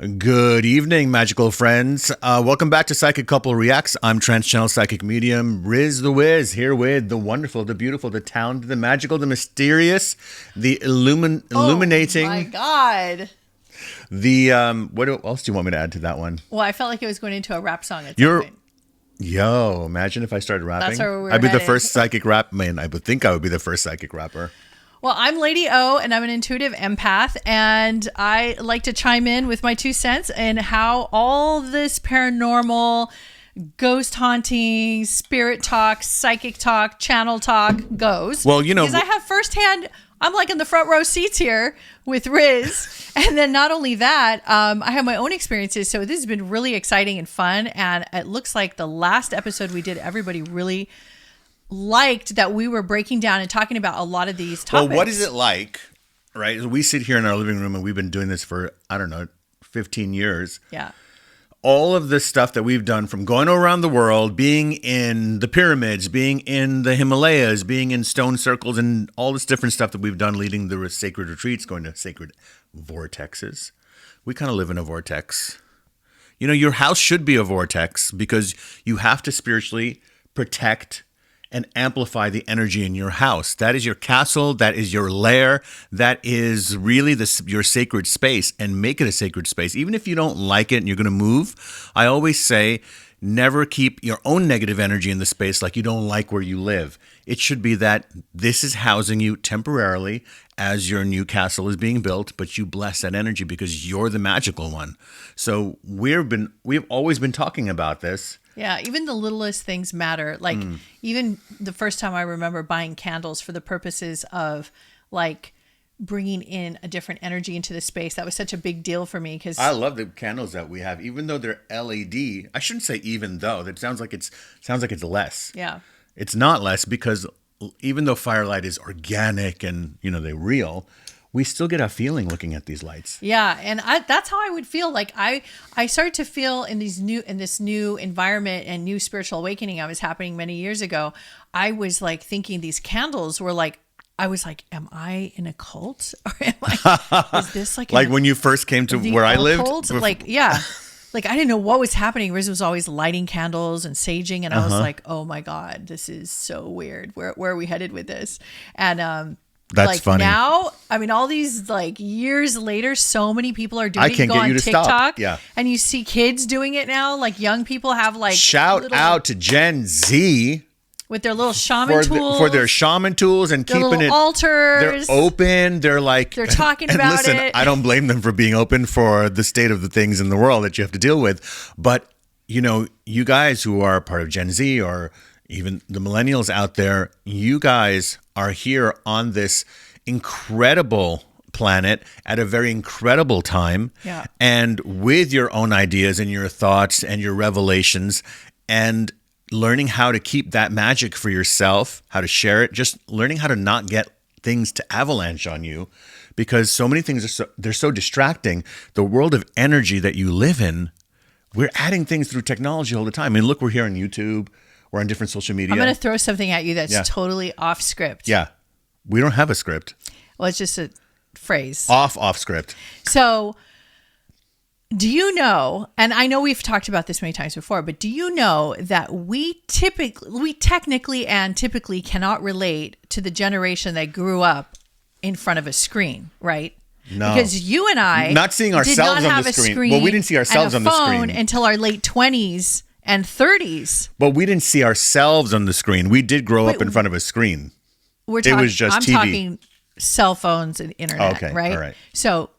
Good evening, magical friends. Welcome back to Psychic Couple Reacts. I'm Trance Channel Psychic Medium Riz the Wiz, here with the wonderful, the beautiful, the talented, the magical, the mysterious, the illuminating. Oh my God. The what else do you want me to add to that one? Well, I felt like it was going into a rap song at some point. Yo, imagine if I started rapping. That's where we're I'd be the headed. first psychic rap man. I would think I would be the first psychic rapper. Well, I'm Lady O, and I'm an intuitive empath, and I like to chime in with my 2 cents and how all this paranormal, ghost haunting, spirit talk, psychic talk, channel talk goes. Well, you know, because I have firsthand. I'm like in the front row seats here with Riz. And then not only that, I have my own experiences. So this has been really exciting and fun. And it looks like the last episode we did, everybody really liked that we were breaking down and talking about a lot of these topics. Well, what is it like, right? We sit here in our living room and we've been doing this for, 15 years. Yeah. All of this stuff that we've done, from going around the world, being in the pyramids, being in the Himalayas, being in stone circles, and all this different stuff that we've done, leading the sacred retreats, going to sacred vortexes. We kind of live in a vortex. You know, your house should be a vortex because you have to spiritually protect and amplify the energy in your house. That is your castle. That is your lair. That is really your sacred space, and make it a sacred space. Even if you don't like it and you're going to move, I always say, never keep your own negative energy in the space like you don't like where you live. It should be that this is housing you temporarily as your new castle is being built, but you bless that energy because you're the magical one. So we've always been talking about this. Yeah, even the littlest things matter. Like even the first time I remember buying candles for the purposes of like bringing in a different energy into the space. That was such a big deal for me because I love the candles that we have, even though they're LED. I shouldn't say even though. That sounds like it's less. Yeah. It's not less because even though firelight is organic and they're real, we still get a feeling looking at these lights. Yeah, and that's how I would feel. Like I started to feel in this new environment and new spiritual awakening I was happening many years ago. I was like thinking these candles were like, I was like, am I in a cult? Or is this like when you first came to where I lived? Like, yeah. Like, I didn't know what was happening. Riz was always lighting candles and saging. And I was like, oh my God, this is so weird. Where are we headed with this? And, that's like funny. Now, I mean, all these like years later, so many people are doing it. I can't go get on you to TikTok, stop. Yeah. And you see kids doing it now. Like young people have like shout out to Gen Z with their little shaman tools. For their shaman tools and their keeping it altars. They're open. They're talking about listen, it. I don't blame them for being open for the state of the things in the world that you have to deal with. But you guys who are part of Gen Z or even the millennials out there, you guys are here on this incredible planet at a very incredible time. Yeah. And with your own ideas and your thoughts and your revelations, and learning how to keep that magic for yourself, how to share it, just learning how to not get things to avalanche on you, because so many things they're so distracting. The world of energy that you live in, we're adding things through technology all the time. I mean, look, we're here on YouTube, we're on different social media. I'm going to throw something at you that's totally off script. Yeah. We don't have a script. Well, it's just a phrase. Off script. So do you know, and I know we've talked about this many times before, but do you know that we technically and typically cannot relate to the generation that grew up in front of a screen, right? No. Because you and I not seeing ourselves did not on have the a screen. Well, we didn't see ourselves and on a the phone screen until our late 20s and 30s. But we didn't see ourselves on the screen. We did grow up in front of a screen. It was just I'm TV. talking cell phones and internet, okay, right? All right. So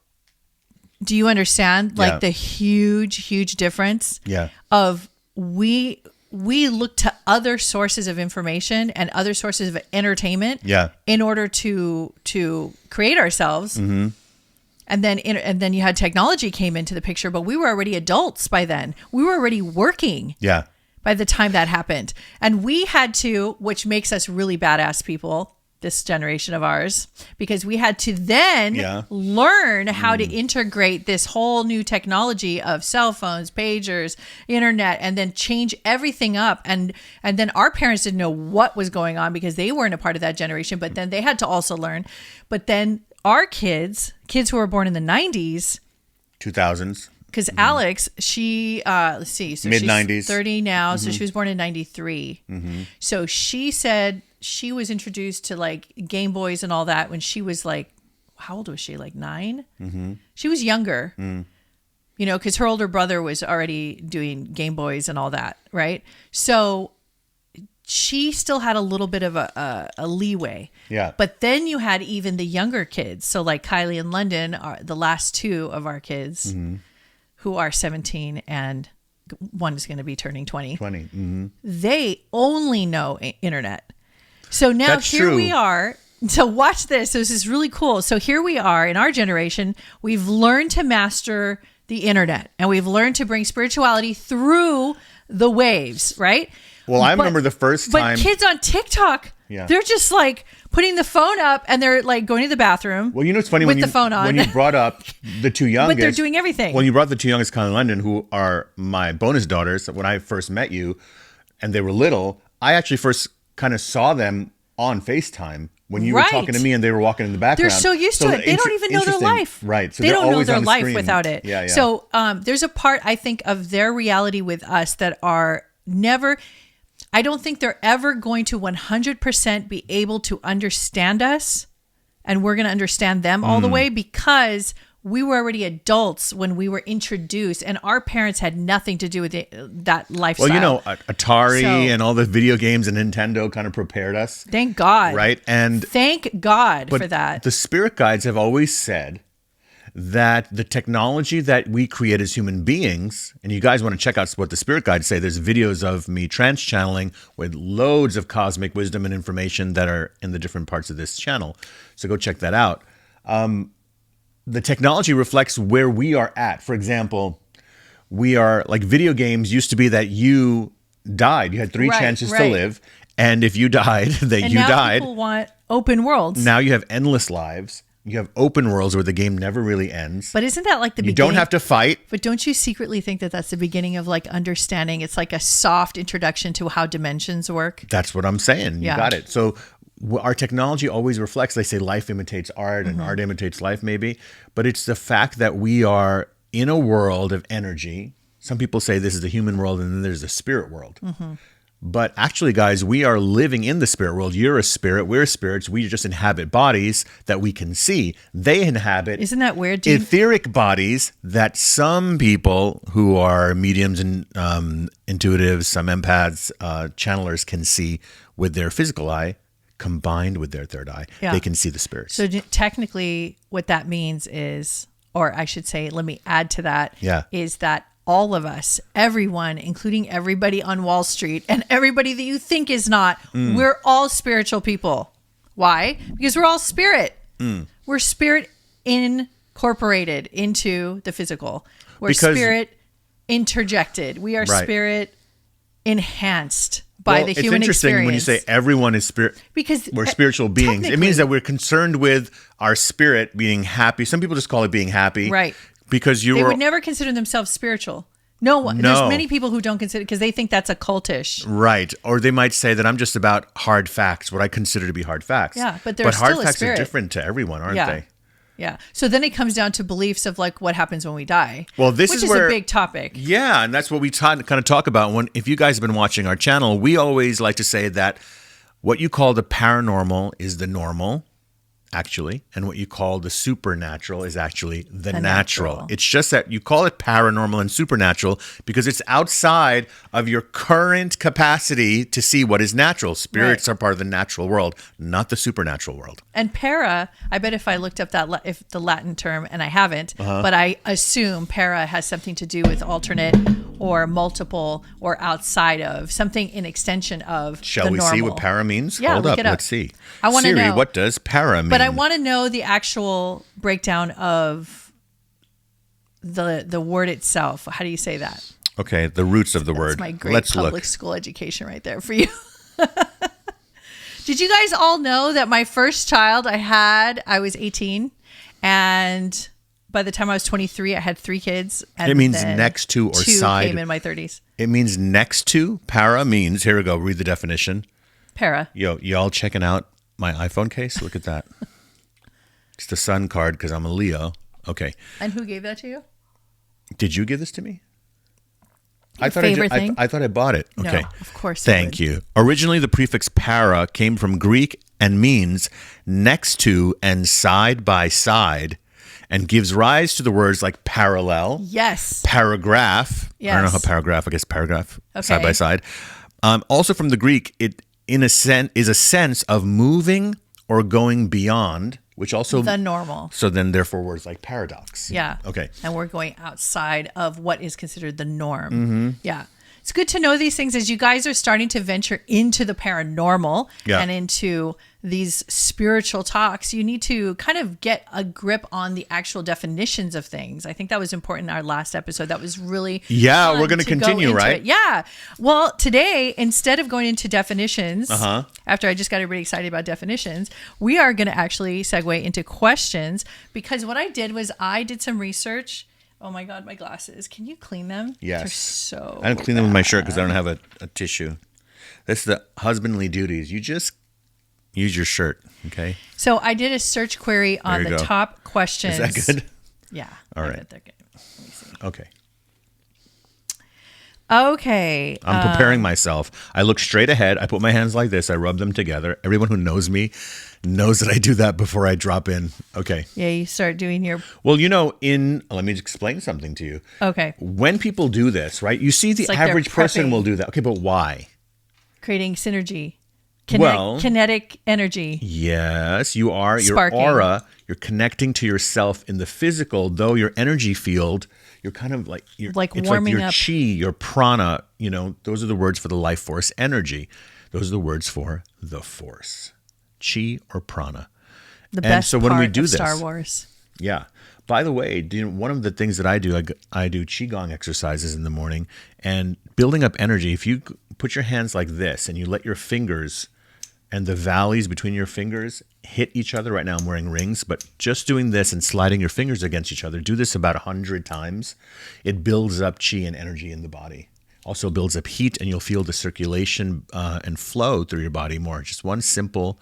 do you understand the huge difference? Yeah. Of we look to other sources of information and other sources of entertainment in order to create ourselves. Mm-hmm. And then you had technology came into the picture, but we were already adults by then. We were already working. Yeah. By the time that happened. And we had to, which makes us really badass people, this generation of ours, because we had to then learn how to integrate this whole new technology of cell phones, pagers, internet, and then change everything up. And then our parents didn't know what was going on because they weren't a part of that generation, but then they had to also learn. But then our kids who were born in the 90s, 2000s, because Alex, she, let's see. So Mid-90s. She's 30 now. So she was born in 93. So she said she was introduced to like Game Boys and all that when she was like, how old was she? Like 9? She was younger, you know, because her older brother was already doing Game Boys and all that, right? So she still had a little bit of a leeway. Yeah. But then you had even the younger kids. So like Kylie and London are the last two of our kids who are 17 and one is going to be turning 20. They only know internet. So now That's here true. we are. So watch this. So this is really cool. So here we are in our generation. We've learned to master the internet and we've learned to bring spirituality through the waves, right? Well, I remember the first time. But kids on TikTok, they're just like putting the phone up and they're like going to the bathroom. Well, you know, it's funny with the phone on. when you brought up the two youngest. But they're doing everything. When you brought the two youngest, Kylie and London, who are my bonus daughters, when I first met you and they were little, I actually first kind of saw them on FaceTime when you were talking to me and they were walking in the background. They're so used to it. They don't even know their life. Right. So they don't know always their on the life screen. without it. Yeah. So there's a part, I think, of their reality with us that are never... I don't think they're ever going to 100% be able to understand us, and we're going to understand them all the way because we were already adults when we were introduced, and our parents had nothing to do with that lifestyle. Well, you know, Atari and all the video games and Nintendo kind of prepared us. Thank God. Right? And thank God for that. The spirit guides have always said that the technology that we create as human beings, and you guys want to check out what the spirit guides say, there's videos of me trance channeling with loads of cosmic wisdom and information that are in the different parts of this channel. So go check that out. The technology reflects where we are at. For example, we are like video games used to be that you died. You had three chances to live. And if you died, then you died. And now people want open worlds. Now you have endless lives. You have open worlds where the game never really ends. But isn't that like the beginning? You don't have to fight. But don't you secretly think that that's the beginning of like understanding? It's like a soft introduction to how dimensions work. That's what I'm saying. You got it. So our technology always reflects, they say life imitates art and art imitates life maybe. But it's the fact that we are in a world of energy. Some people say this is the human world and then there's the spirit world. But actually, guys, we are living in the spirit world. You're a spirit. We're spirits. We just inhabit bodies that we can see. They inhabit Isn't that weird, dude? etheric bodies that some people who are mediums and intuitives, some empaths, channelers can see with their physical eye combined with their third eye. They can see the spirits. So technically what that means is, or I should say, let me add to that, is that all of us, everyone, including everybody on Wall Street and everybody that you think is not, we're all spiritual people. Why? Because we're all spirit. We're spirit incorporated into the physical. We're spirit interjected. We are spirit enhanced by the human experience. It's interesting when you say everyone is spirit, because we're spiritual beings. It means that we're concerned with our spirit being happy. Some people just call it being happy. Right. Because they would never consider themselves spiritual. No, there's many people who don't consider, because they think that's a cultish. Right. Or they might say that I'm just about hard facts, what I consider to be hard facts. Yeah, but they're still hard a facts spirit. are different to everyone, aren't they? Yeah. So then it comes down to beliefs of like what happens when we die. Well, which is a big topic. Yeah, and that's what we kind of talk about. If you guys have been watching our channel, we always like to say that what you call the paranormal is the normal, actually, and what you call the supernatural is actually the natural. It's just that you call it paranormal and supernatural because it's outside of your current capacity to see what is natural. Spirits are part of the natural world, not the supernatural world. And para, I bet if I looked up if the Latin term, and I haven't, but I assume para has something to do with alternate or multiple or outside of, something in extension of Shall we see what para means? Yeah, Hold up, let's see. I want to know. Siri, what does para mean? But I want to know the actual breakdown of the word itself. How do you say that? Okay, the roots of the word. That's my great public school education right there for you. Did you guys all know that my first child I was 18, and by the time I was 23, I had 3 kids. And it means next to or 2 side. came in my 30s. It means next to. Para means, here we go, read the definition. Para. Yo, y'all checking out my iPhone case? Look at that. It's the sun card because I'm a Leo. Okay. And who gave that to you? Did you give this to me? I thought I bought it. Okay. No, of course. Thank you. Originally, the prefix para came from Greek and means next to and side by side, and gives rise to the words like parallel. Yes. Paragraph. Yes. I don't know how paragraph. I guess paragraph. Okay. Side by side. Also from the Greek, it in a sense is a sense of moving or going beyond, which also the normal. So then, therefore, words like paradox. Yeah. Okay. And we're going outside of what is considered the norm. Yeah. It's good to know these things as you guys are starting to venture into the paranormal and into these spiritual talks. You need to kind of get a grip on the actual definitions of things. I think that was important in our last episode. That was really fun we're going to continue, right? it. Yeah. Well, today, instead of going into definitions, after I just got everybody excited about definitions, we are going to actually segue into questions, because what I did was I did some research. Oh my God, my glasses. Can you clean them? Yes. They're so I don't clean them with my shirt because I don't have a tissue. That's the husbandly duties. You just use your shirt, okay? So I did a search query on the top questions. Is that good? Yeah. All right. I bet they're good. Let me see. Okay. Okay. I'm preparing myself. I look straight ahead. I put my hands like this. I rub them together. Everyone who knows me knows that I do that before I drop in. Okay. Yeah, you start doing your... Well, let me explain something to you. Okay. When people do this, right, you see the average person will do that. Okay, but why? Creating synergy. Kinetic energy. Yes, you are. Sparking. Your aura, you're connecting to yourself in the physical, though your energy field, you're kind of like... it's warming like your up. Chi, your prana, those are the words for the life force energy. Those are the words for the force. Chi or prana. The best so when part we do of this, Star Wars. Yeah. By the way, one of the things that I do Qigong exercises in the morning, and building up energy. If you put your hands like this and you let your fingers and the valleys between your fingers hit each other. Right now I'm wearing rings, but just doing this and sliding your fingers against each other, do this about 100 times. It builds up chi and energy in the body. Also builds up heat, and you'll feel the circulation and flow through your body more. Just one simple...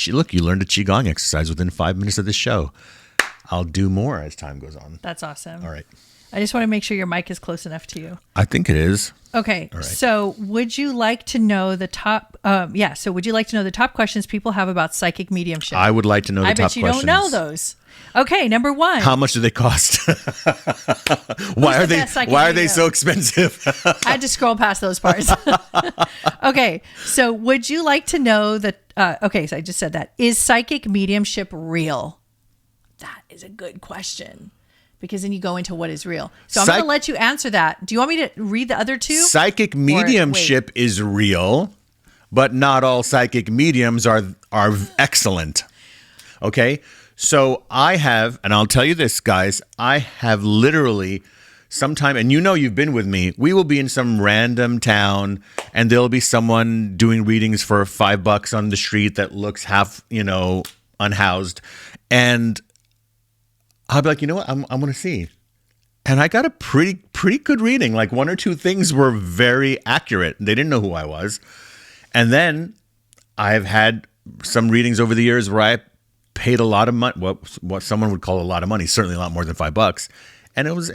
Look, you learned a Qigong exercise within 5 minutes of this show. I'll do more as time goes on. That's awesome. All right. I just want to make sure your mic is close enough to you. I think it is. Okay. All right. So would you like to know the top... So would you like to know the top questions people have about psychic mediumship? I would like to know the top questions. I bet you don't know those. Okay, number one. How much do they cost? Why are they so expensive? I had to scroll past those parts. Okay, so would you like to know that? So I just said that. Is psychic mediumship real? That is a good question, because then you go into what is real. So I'm going to let you answer that. Do you want me to read the other two? Psychic mediumship is real, but not all psychic mediums are excellent. Okay? So I have, and I'll tell you this, guys, I have literally sometime, and you've been with me, we will be in some random town, and there'll be someone doing readings for $5 on the street that looks half, unhoused. And I'll be like, you know what, I'm going to see. And I got a pretty good reading. Like one or two things were very accurate. They didn't know who I was. And then I've had some readings over the years where I paid a lot of money, what someone would call a lot of money, certainly a lot more than $5. And it was,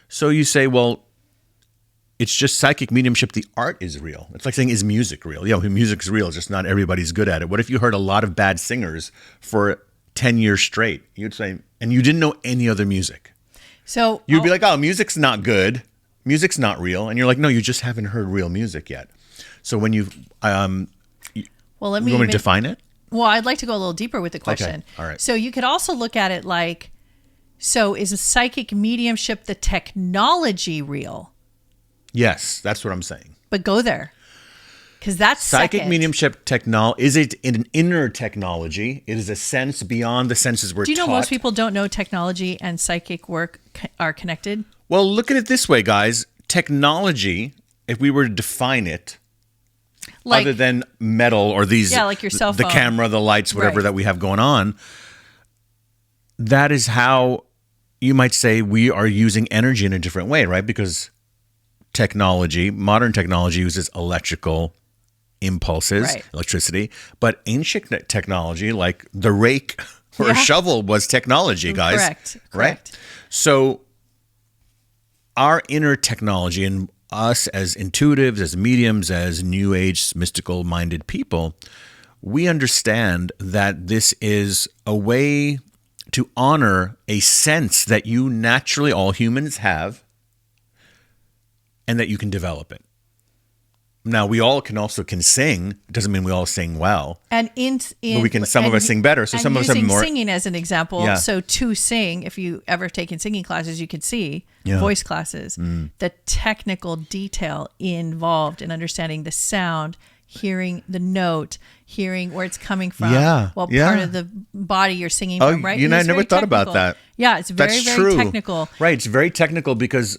So you say, well, it's just psychic mediumship. The art is real. It's like saying, is music real? Music's real. Just not everybody's good at it. What if you heard a lot of bad singers for 10 years straight? You'd say, and you didn't know any other music. So you'd be like, oh, music's not good. Music's not real. And you're like, no, you just haven't heard real music yet. So when you, you want me to define it? Well, I'd like to go a little deeper with the question. Okay. All right. So you could also look at it like, so is a psychic mediumship the technology real? Yes, that's what I'm saying. But go there. Because that's psychic mediumship technology. Is it an inner technology? It is a sense beyond the senses we're taught. Do you know most people don't know technology and psychic work are connected? Well, look at it this way, guys. Technology, if we were to define it, other than metal or these, like your cell phone, the camera, the lights, whatever that we have going on, that is how you might say we are using energy in a different way, right? Because modern technology uses electrical impulses, electricity, but ancient technology like the rake or shovel was technology, guys. Correct. Right? So our inner technology and us as intuitives, as mediums, as new age, mystical minded people, we understand that this is a way to honor a sense that you naturally, all humans have, and that you can develop it. Now, we all can sing. It doesn't mean we all sing well. And but we can. Some of us sing better. So some of us have more. Singing as an example. Yeah. So to sing, if you ever taken singing classes, you could see voice classes, the technical detail involved in understanding the sound, hearing the note, hearing where it's coming from. Part of the body you're singing from, right? I never thought about that. Yeah, it's very, very technical. Right, it's very technical because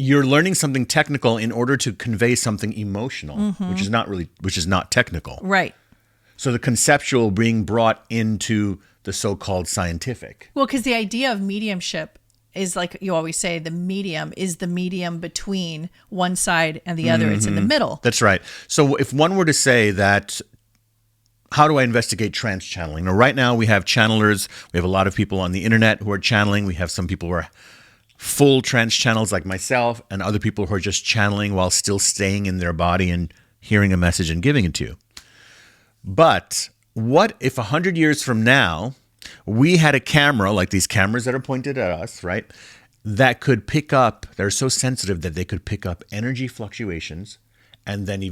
you're learning something technical in order to convey something emotional, which is not technical. Right. So the conceptual being brought into the so-called scientific. Well, because the idea of mediumship is, like you always say, the medium is the medium between one side and the other. It's in the middle. That's right. So if one were to say that, how do I investigate trance channeling? Now, right now we have channelers. We have a lot of people on the internet who are channeling. We have some people who are full trance channels like myself, and other people who are just channeling while still staying in their body and hearing a message and giving it to you. But what if 100 years from now, we had a camera, like these cameras that are pointed at us, right? That could pick up, they're so sensitive that they could pick up energy fluctuations, and then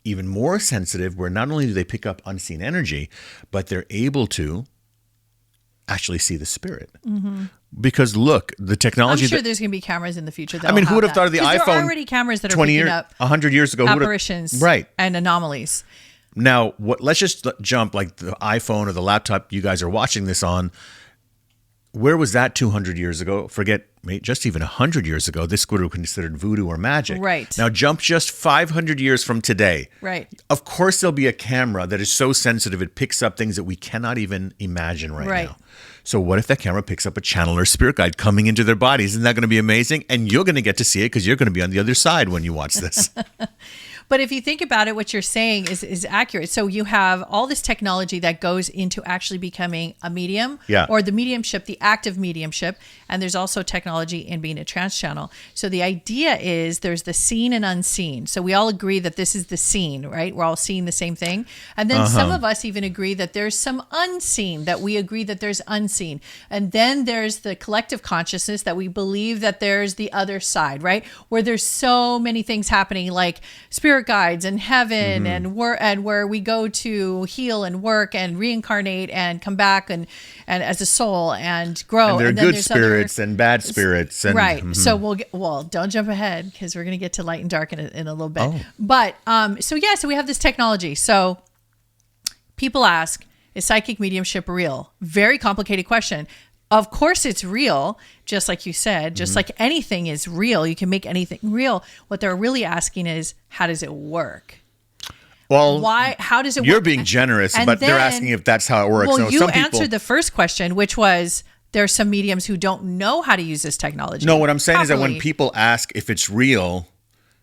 even more sensitive, where not only do they pick up unseen energy, but they're able to actually see the spirit. Because look, the technology. I'm sure there's going to be cameras in the future. I mean, who would have thought of the iPhone? There are already cameras that are picking up 100 years ago, apparitions, right, and anomalies. Now, let's just jump like the iPhone or the laptop you guys are watching this on. Where was that 200 years ago? Forget, just even 100 years ago, this would have been considered voodoo or magic. Right. Now, jump just 500 years from today. Right. Of course, there'll be a camera that is so sensitive it picks up things that we cannot even imagine right now. So what if that camera picks up a channeler spirit guide coming into their bodies? Isn't that going to be amazing? And you're going to get to see it because you're going to be on the other side when you watch this. But if you think about it, what you're saying is accurate. So you have all this technology that goes into actually becoming a medium, or the mediumship, the active mediumship. And there's also technology in being a trance channel. So the idea is there's the seen and unseen. So we all agree that this is the seen, right? We're all seeing the same thing. And then some of us even agree that there's some unseen, that we agree that there's unseen. And then there's the collective consciousness that we believe that there's the other side, right? Where there's so many things happening, like spirit guides and heaven, and where we go to heal and work and reincarnate and come back and as a soul and grow. And there are good spirits and bad spirits. And, right. So don't jump ahead because we're going to get to light and dark in a little bit. But so we have this technology. So people ask, is psychic mediumship real? Very complicated question. Of course it's real, just like you said, just like anything is real. You can make anything real. What they're really asking is, how does it work? Well, how does it work? You're being generous, but they're asking if that's how it works. Well, you answered the first question, which was, there are some mediums who don't know how to use this technology. No, what I'm saying is that when people ask if it's real,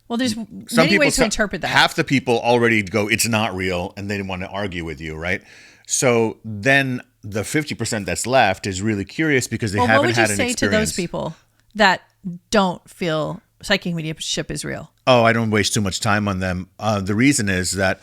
well, there's many ways to interpret that. Half the people already go, it's not real, and they didn't want to argue with you, right? So then the 50% that's left is really curious because they haven't had an experience. What would you say to those people that don't feel psychic mediumship is real? Oh, I don't waste too much time on them. The reason is that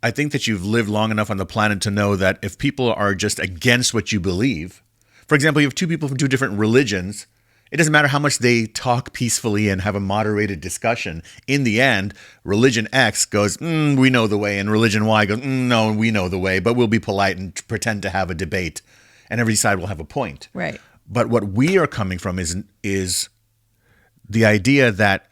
I think that you've lived long enough on the planet to know that if people are just against what you believe, for example, you have two people from two different religions, it doesn't matter how much they talk peacefully and have a moderated discussion. In the end, religion X goes, we know the way, and religion Y goes, no, we know the way, but we'll be polite and pretend to have a debate, and every side will have a point. Right. But what we are coming from is the idea that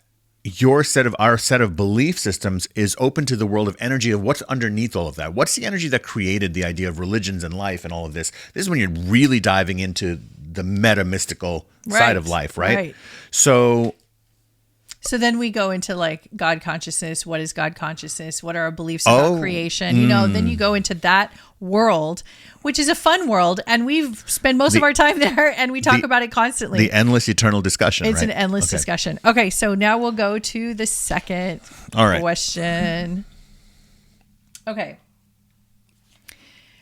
our set of belief systems is open to the world of energy of what's underneath all of that. What's the energy that created the idea of religions and life and all of this? This is when you're really diving into the mystical side of life, right? So then we go into like God consciousness. What is God consciousness? What are our beliefs about creation? Then you go into that world, which is a fun world. And we've spent most of our time there and we talk about it constantly. The endless eternal discussion. It's an endless discussion. Okay. So now we'll go to the second question. Okay.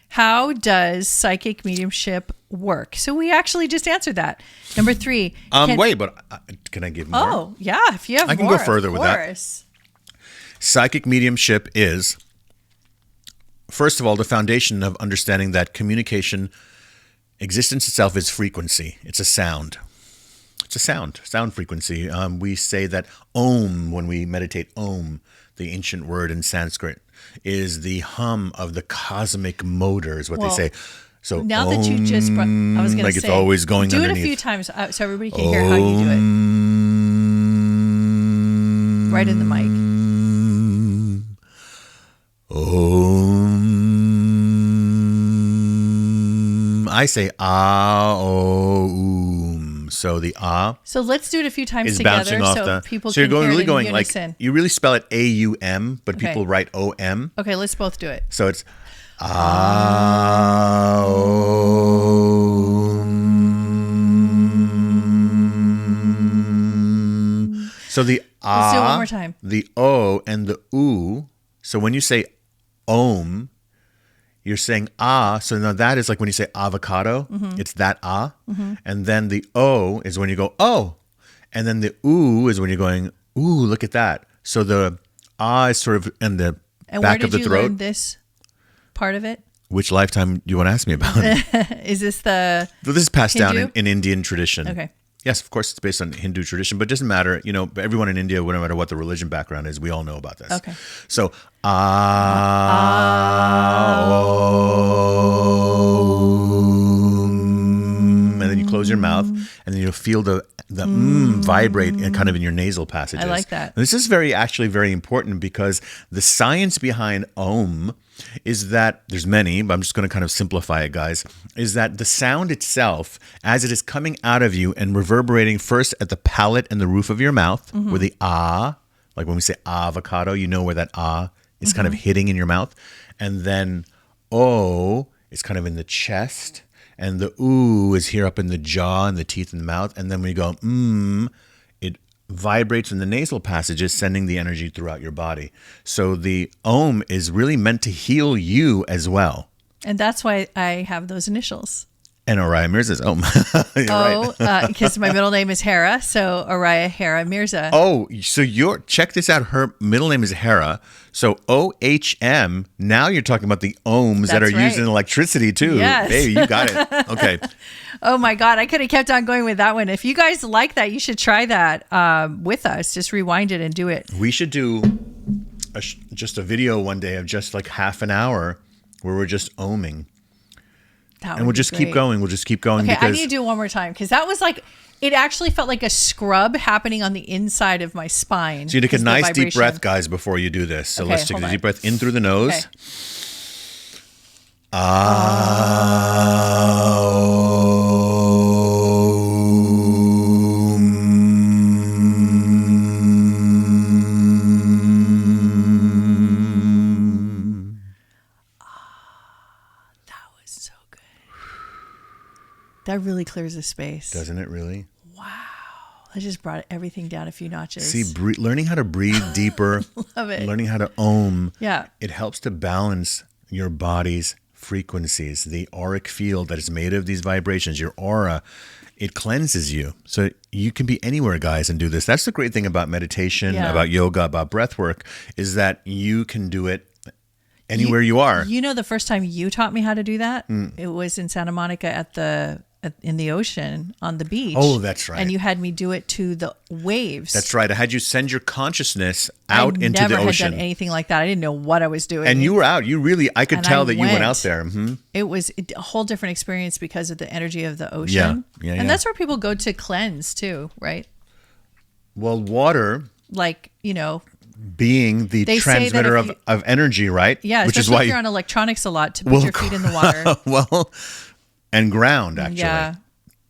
How does psychic mediumship work? So we actually just answered that. Number 3. Wait, but Can I give more? Oh, yeah. If you have I can more, go further with that. Psychic mediumship is, first of all, the foundation of understanding that communication, existence itself is frequency. It's a sound. It's a sound frequency. We say that Om, when we meditate, Om, the ancient word in Sanskrit, is the hum of the cosmic motor, is what they say. So now that you just brought, I was going to say, it's always going do underneath. it a few times so everybody can hear how you do it. Right in the mic. Om. I say Om. So the So let's do it a few times is together bouncing off so the. people So you're can going hear really it in going unison. like you really spell it AUM, but Okay. people write OM. Okay, let's both do it. So it's Aum. So the Let's do it one more time. the O, and the U. So when you say Om, you're saying ah. So now that is like when you say avocado, it's that ah. And then the O is when you go oh. And then the U is when you're going, ooh, look at that. So the ah is sort of in the back of the throat. Where did you learn this part of it? Which lifetime do you want to ask me about? Is this the This is passed down Hindu? in Indian tradition. Okay. Yes, of course, it's based on Hindu tradition, but it doesn't matter. You know, everyone in India, no matter what the religion background is, we all know about this. Okay. So, and then you close your mouth, and then you'll feel the vibrate kind of in your nasal passages. I like that. And this is actually very important because the science behind Om is that there's many, but I'm just going to kind of simplify it, guys, is that the sound itself, as it is coming out of you and reverberating first at the palate and the roof of your mouth, where the ah, like when we say avocado, you know where that ah is kind of hitting in your mouth. And then O is kind of in the chest. And the oo is here up in the jaw and the teeth in the mouth. And then when you go it vibrates in the nasal passages, sending the energy throughout your body. So the Om is really meant to heal you as well. And that's why I have those initials. And Oriah MIRZA's Om. You're right. Because my middle name is Hera, so Oriah Hera MIRZA. Oh, so check this out. Her middle name is Hera. So OHM, now you're talking about the ohms that are That's right. used in electricity too. Yes. Baby, you got it. Okay. Oh my God, I could have kept on going with that one. If you guys like that, you should try that with us. Just rewind it and do it. We should do just a video one day of just like half an hour where we're just ohming. And we'll just keep going. We'll just keep going. Okay, I need to do it one more time because that was like, it actually felt like a scrub happening on the inside of my spine. So you take a nice deep breath, guys, before you do this. So Okay, let's take a hold deep on. breath in through the nose. Okay. That was so good. That really clears the space. Doesn't it really? I just brought everything down a few notches. See, learning how to breathe deeper, Love it. learning how to Om, Yeah. it helps to balance your body's frequencies, the auric field that is made of these vibrations, your aura. It cleanses you. So you can be anywhere, guys, and do this. That's the great thing about meditation, Yeah. about yoga, about breath work, is that you can do it anywhere you are. You know, the first time you taught me how to do that, it was in Santa Monica in the ocean on the beach. Oh, that's right. And you had me do it to the waves. That's right. I had you send your consciousness out into the I never had ocean. done anything like that. I didn't know what I was doing. And you were out. You really, I could And tell I that you went out went. there. It was a whole different experience because of the energy of the ocean. Yeah, And that's where people go to cleanse too, right? Well, water Like, you know, being the They say that transmitter if of energy, right? yeah, Which is especially why if you're on electronics a lot to put your feet in the water. well, and ground, actually. Yeah.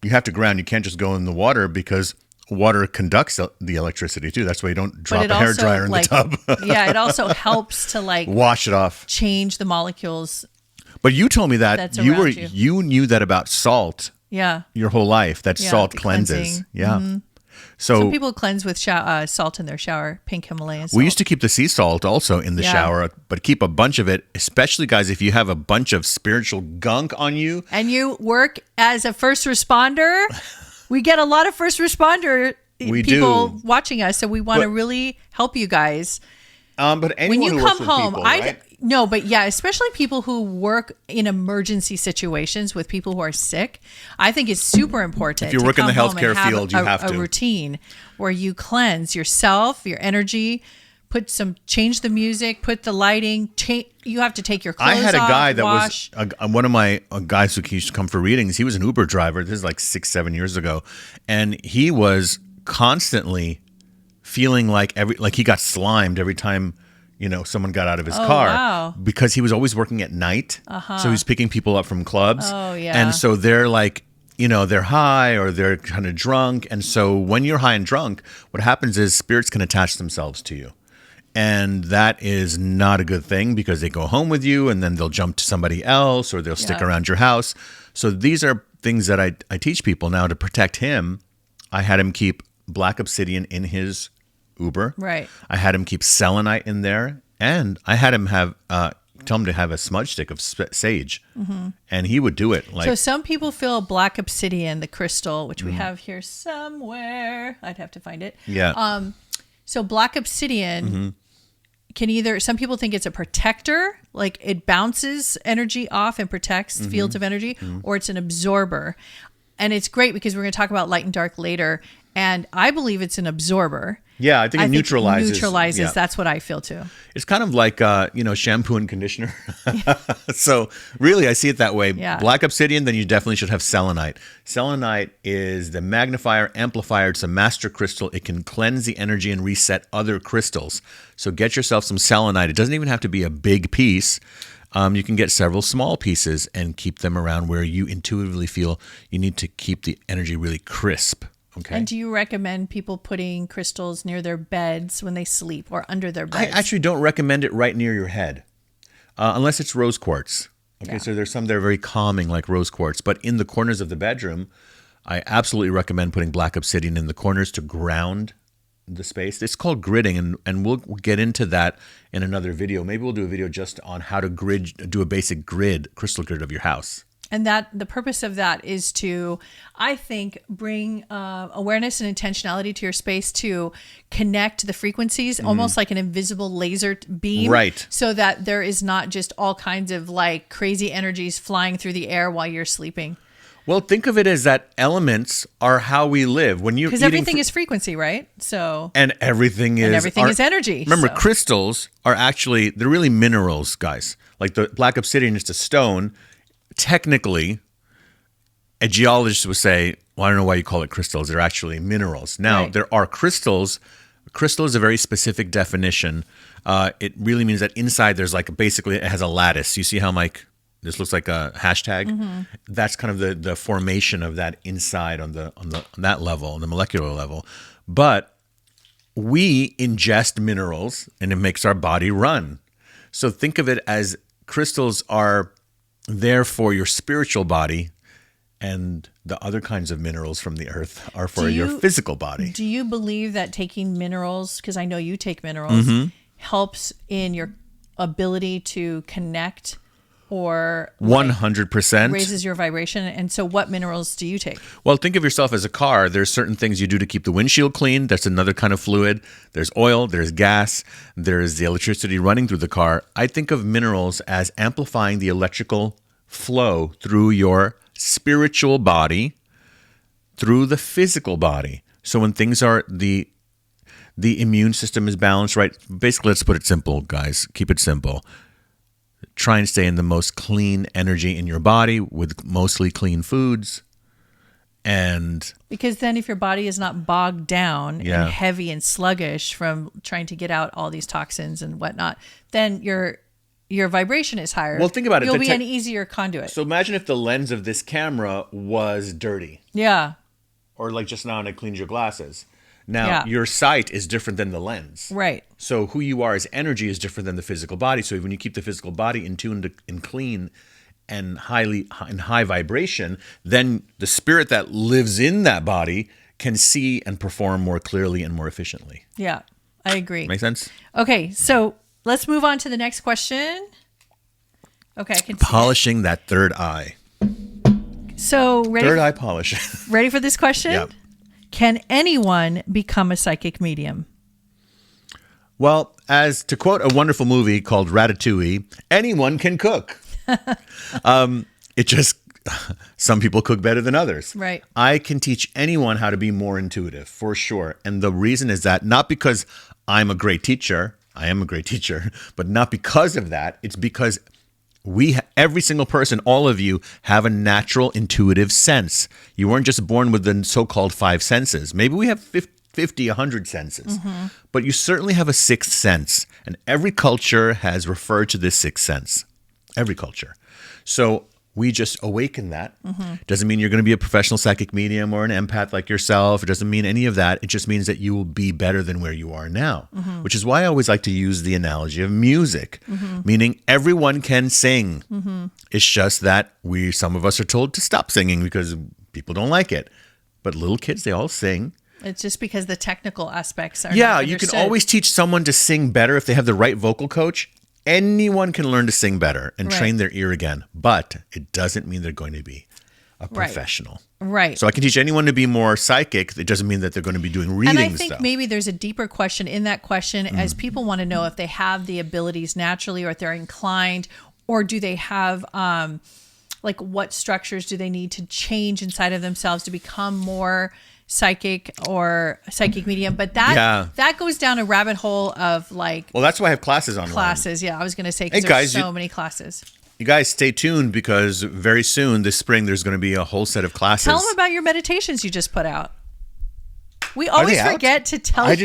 You have to ground. You can't just go in the water because water conducts the electricity too. That's why you don't drop But it a hair also, dryer in like, the tub. yeah, it also helps to like Wash it off. change the molecules. But you told me that That's you around you. you knew that about salt Yeah. your whole life. That Yeah, salt the cleanses. cleansing. Yeah. So Some people cleanse with salt in their shower, pink Himalayan salt. we used to keep the sea salt also in the Yeah. shower, but keep a bunch of it, especially guys, if you have a bunch of spiritual gunk on you. And you work as a first responder. We get a lot of first responder people watching us. So we want to really help you guys. But anyone when you who come works with home, people, right? No, but yeah, especially people who work in emergency situations with people who are sick. I think it's super important. If you work in the healthcare field, you have a to routine where you cleanse yourself, your energy, change the music, put the lighting. You have to take your clothes off. I had a guy that wash. was one of my guys who used to come for readings. He was an Uber driver. This is like 6-7 years ago, and he was constantly feeling like he got slimed every time someone got out of his car. Wow. Because he was always working at night. So he's picking people up from clubs. Oh, yeah. And so they're like, they're high or they're kind of drunk. And so when you're high and drunk, what happens is spirits can attach themselves to you. And that is not a good thing because they go home with you and then they'll jump to somebody else or they'll stick around your house. So these are things that I teach people. Now, to protect him, I had him keep black obsidian in his Uber. Right. I had him keep selenite in there, and I had him tell him to have a smudge stick of sage, and he would do it. So some people feel black obsidian, the crystal, which we have here somewhere. I'd have to find it. Yeah. So black obsidian can some people think it's a protector, like it bounces energy off and protects fields of energy, or it's an absorber. And it's great because we're going to talk about light and dark later. And I believe it's an absorber. Yeah, I think it neutralizes. Neutralizes. Yeah. That's what I feel too. It's kind of like shampoo and conditioner. So really, I see it that way. Yeah. Black obsidian, then you definitely should have selenite. Selenite is the magnifier, amplifier. It's a master crystal. It can cleanse the energy and reset other crystals. So get yourself some selenite. It doesn't even have to be a big piece. You can get several small pieces and keep them around where you intuitively feel you need to keep the energy really crisp. Okay. And do you recommend people putting crystals near their beds when they sleep or under their beds? I actually don't recommend it right near your head, unless it's rose quartz. Okay, so there's some that are very calming, like rose quartz. But in the corners of the bedroom, I absolutely recommend putting black obsidian in the corners to ground the space. It's called gridding, and we'll get into that in another video. Maybe we'll do a video just on how to do a basic crystal grid of your house. And that the purpose of that is to, I think, bring awareness and intentionality to your space to connect the frequencies, almost like an invisible laser beam. Right. So that there is not just all kinds of like crazy energies flying through the air while you're sleeping. Well, think of it as that elements are how we live. Because everything is frequency, right? So and everything is energy. Remember, crystals are actually, they're really minerals, guys. Like the black obsidian is a stone. Technically, a geologist would say, well, I don't know why you call it crystals. They're actually minerals. Now, there are crystals. Crystal is a very specific definition. It really means that inside there's basically it has a lattice. You see how this looks like a hashtag? That's kind of the formation of that inside on that level, on the molecular level. But we ingest minerals and it makes our body run. So think of it as crystals are there for your spiritual body, and the other kinds of minerals from the earth are for your physical body. Do you believe that taking minerals, because I know you take minerals, helps in your ability to connect or 100% raises your vibration? And so what minerals do you take? Well, think of yourself as a car. There's certain things you do to keep the windshield clean. That's another kind of fluid. There's oil, there's gas, there's the electricity running through the car. I think of minerals as amplifying the electrical flow through your spiritual body, through the physical body. So when things are, the immune system is balanced, right? Basically, let's put it simple, guys. Keep it simple. Try and stay in the most clean energy in your body with mostly clean foods. And because then if your body is not bogged down and heavy and sluggish from trying to get out all these toxins and whatnot, then your vibration is higher. Well, think about it. You'll be an easier conduit. So imagine if the lens of this camera was dirty. Yeah. Or like just now when I cleaned your glasses. Now, your sight is different than the lens. Right. So who you are as energy is different than the physical body. So when you keep the physical body in tune and clean and high vibration, then the spirit that lives in that body can see and perform more clearly and more efficiently. Yeah, I agree. Make sense? Okay, so let's move on to the next question. Okay, I can see polishing that third eye. So third eye polish. Ready for this question? Yeah. Can anyone become a psychic medium? Well, as to quote a wonderful movie called Ratatouille, anyone can cook. It just, some people cook better than others. Right. I can teach anyone how to be more intuitive, for sure. And the reason is that not because I'm a great teacher, I am a great teacher, but not because of that. It's because every single person, all of you, have a natural intuitive sense. You weren't just born with the so-called 5 senses. Maybe we have 50, 100 senses, but you certainly have a 6th sense. And every culture has referred to this 6th sense. Every culture. So we just awaken that. Doesn't mean you're going to be a professional psychic medium or an empath like yourself. It doesn't mean any of that. It just means that you will be better than where you are now, which is why I always like to use the analogy of music, meaning everyone can sing. It's just that some of us are told to stop singing because people don't like it. But little kids, they all sing. It's just because the technical aspects are Yeah, not you can understood. always teach someone to sing better if they have the right vocal coach. Anyone can learn to sing better and train their ear again, but it doesn't mean they're going to be a professional. Right. So I can teach anyone to be more psychic. It doesn't mean that they're going to be doing readings. And I think maybe there's a deeper question in that question as people want to know if they have the abilities naturally or if they're inclined, or do they have like what structures do they need to change inside of themselves to become more psychic or psychic medium, but that goes down a rabbit hole of like, well, that's why I have classes online. I was going to say, because Hey, guys, there's so many classes. You guys stay tuned because very soon this spring there's going to be a whole set of classes. Tell them about your meditations you just put out. We always forget to tell you. I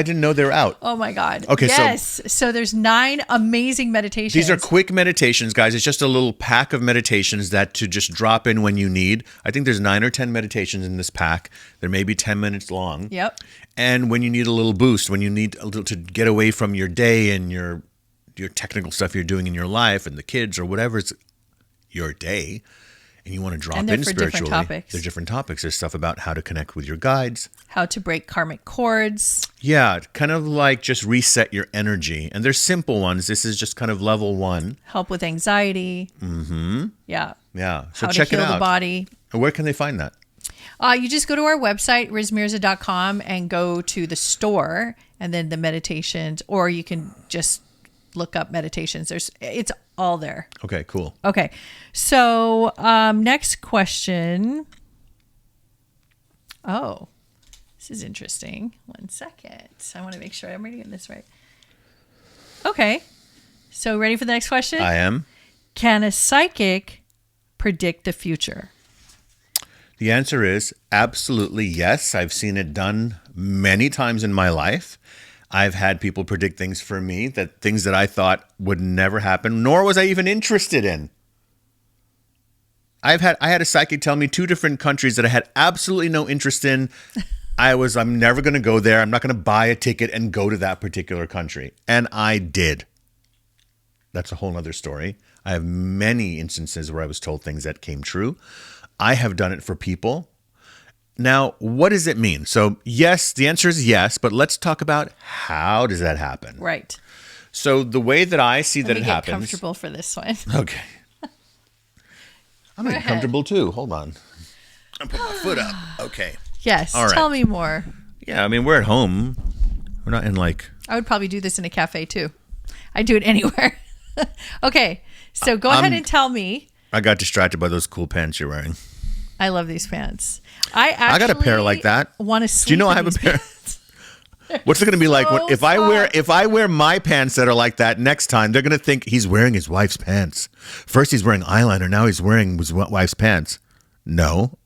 didn't know they were out. Oh my God. Okay. Yes. So there's 9 amazing meditations. These are quick meditations, guys. It's just a little pack of meditations that to just drop in when you need. I think there's 9 or 10 meditations in this pack. They're maybe 10 minutes long. Yep. And when you need a little boost, when you need a little to get away from your day and your technical stuff you're doing in your life and the kids or whatever's your day, and you want to drop in spiritually. Different topics. They're different topics. There's stuff about how to connect with your guides. How to break karmic cords. Yeah, kind of like just reset your energy. And they're simple ones. This is just kind of level 1. Help with anxiety. Yeah. Yeah. So how check to heal it out. The body. Where can they find that? You just go to our website, rizmirza.com, and go to the store and then the meditations, or you can just look up meditations. It's all there. Okay, cool. Okay. So next question. Oh, this is interesting. 1 second. I want to make sure I'm reading this right. Okay. So ready for the next question? I am. Can a psychic predict the future? The answer is absolutely yes. I've seen it done many times in my life. I've had people predict things for me, things that I thought would never happen, nor was I even interested in. I had a psychic tell me 2 different countries that I had absolutely no interest in. I'm never going to go there. I'm not going to buy a ticket and go to that particular country. And I did. That's a whole nother story. I have many instances where I was told things that came true. I have done it for people. Now, what does it mean? So, yes, the answer is yes, but let's talk about how does that happen? Right. So, the way that I see that it happens. Get comfortable for this one. Okay. I'm getting comfortable too. Hold on. I'm putting my foot up. Okay. Yes. All right. Tell me more. Yeah, I mean, we're at home. We're not in like. I would probably do this in a cafe too. I do it anywhere. Okay. So go ahead and tell me. I got distracted by those cool pants you're wearing. I love these pants. I got a pair like that. Want to sleep? Do you know I have a pair? What's it going to be like if I wear my pants that are like that next time? They're going to think he's wearing his wife's pants. First he's wearing eyeliner, now he's wearing his wife's pants. No.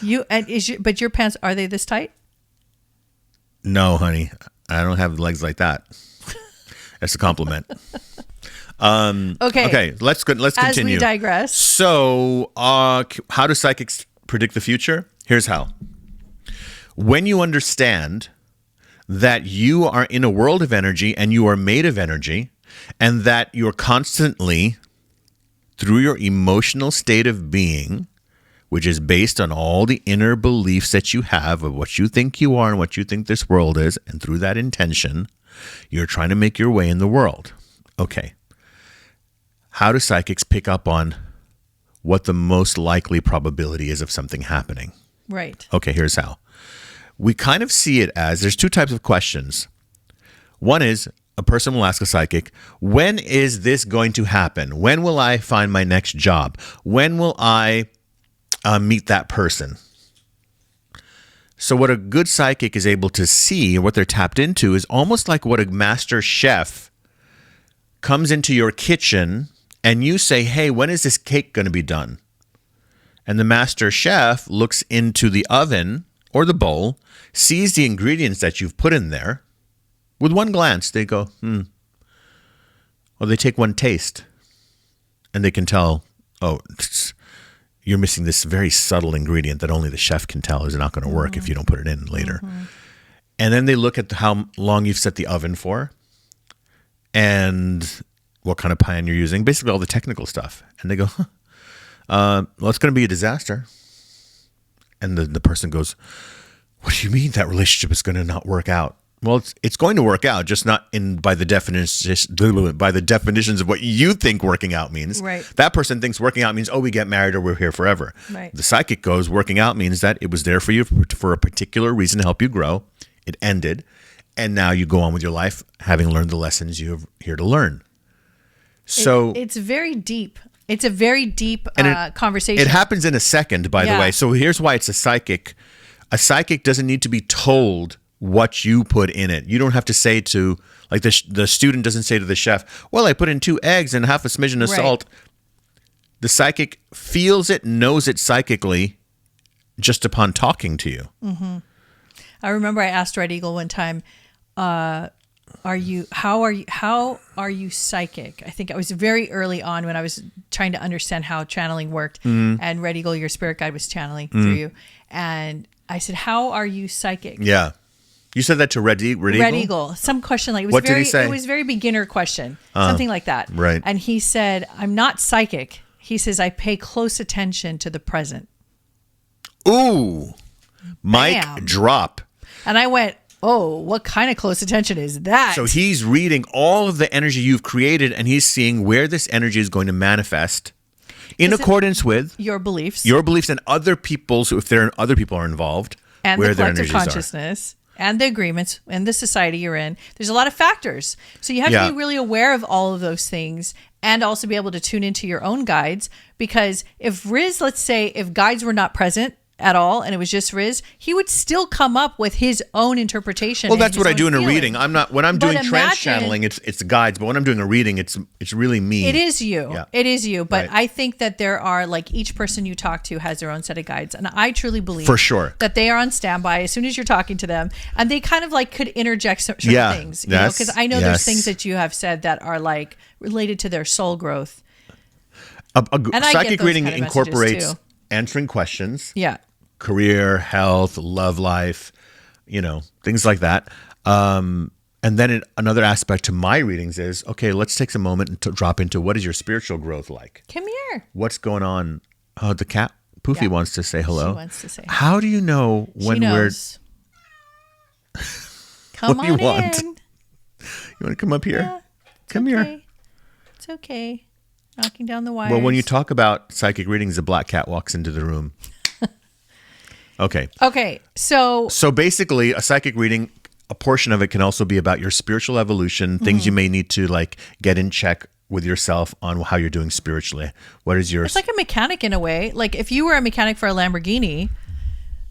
But your pants, are they this tight? No, honey. I don't have legs like that. That's a compliment. Okay. Let's continue. As we digress. So, how do psychics predict the future? Here's how. When you understand that you are in a world of energy and you are made of energy, and that you're constantly, through your emotional state of being, which is based on all the inner beliefs that you have of what you think you are and what you think this world is, and through that intention, you're trying to make your way in the world. Okay. How do psychics pick up on what the most likely probability is of something happening? Right. Okay, here's how. We kind of see it as there's two types of questions. One is a person will ask a psychic, when is this going to happen? When will I find my next job? When will I meet that person? So what a good psychic is able to see, and what they're tapped into, is almost like what a master chef comes into your kitchen and you say, hey, when is this cake going to be done? And the master chef looks into the oven or the bowl, sees the ingredients that you've put in there. With one glance, they go, Or they take one taste and they can tell, oh, you're missing this very subtle ingredient that only the chef can tell is not going to work if you don't put it in later. And then they look at how long you've set the oven for and what kind of pan you're using, basically all the technical stuff. And they go, well, it's going to be a disaster. And the person goes, what do you mean that relationship is going to not work out? Well, it's going to work out, just not by the definitions of what you think working out means. Right. That person thinks working out means, oh, we get married or we're here forever. Right. The psychic goes, working out means that it was there for you for a particular reason to help you grow. It ended. And now you go on with your life, having learned the lessons you're here to learn. So it's very deep. It's a very deep conversation. It happens in a second, by the way. So here's why it's a psychic. A psychic doesn't need to be told what you put in it. You don't have to say to, like the student doesn't say to the chef, well, I put in 2 eggs and half a smidgen of salt. The psychic feels it, knows it psychically just upon talking to you. Mm-hmm. I remember I asked Red Eagle one time, how are you psychic? I think I was very early on when I was trying to understand how channeling worked. And Red Eagle, your spirit guide, was channeling through you. And I said, how are you psychic? Yeah. You said that to Red Eagle? Red Eagle. Some question like it was what very, did he say? It was very beginner question. Something like that. Right. And he said, I'm not psychic. He says, I pay close attention to the present. Ooh. Mic drop. And I went, oh, what kind of close attention is that? So he's reading all of the energy you've created and he's seeing where this energy is going to manifest in accordance with your beliefs and other people's, if other people are involved, and where the their collective energies consciousness and the agreements and the society you're in. There's a lot of factors. So you have to be really aware of all of those things and also be able to tune into your own guides. Because if Riz, let's say, if guides were not present at all and it was just Riz, he would still come up with his own interpretation. Well, that's what I do in a feeling. reading. I'm not when I'm doing trance channeling, it's the guides, but when I'm doing a reading, it's really me. It is you. Yeah. It is you. But I think that there are, like, each person you talk to has their own set of guides. And I truly believe for sure that they are on standby as soon as you're talking to them. And they kind of like could interject certain things. You know, because I know there's things that you have said that are like related to their soul growth. A psychic reading incorporates answering questions. Yeah. Career, health, love life, things like that. And then another aspect to my readings is, okay, let's take a moment and drop into what is your spiritual growth like? Come here. What's going on? Oh, the cat, Poofy, wants to say hello. She wants to say hello. How do you know when we're... Come on in. You want to come up here? Yeah, come here. It's okay. Knocking down the wires. Well, when you talk about psychic readings, the black cat walks into the room. Okay. So basically, a psychic reading, a portion of it can also be about your spiritual evolution, things you may need to get in check with yourself on how you're doing spiritually. What is your... It's like a mechanic in a way. Like if you were a mechanic for a Lamborghini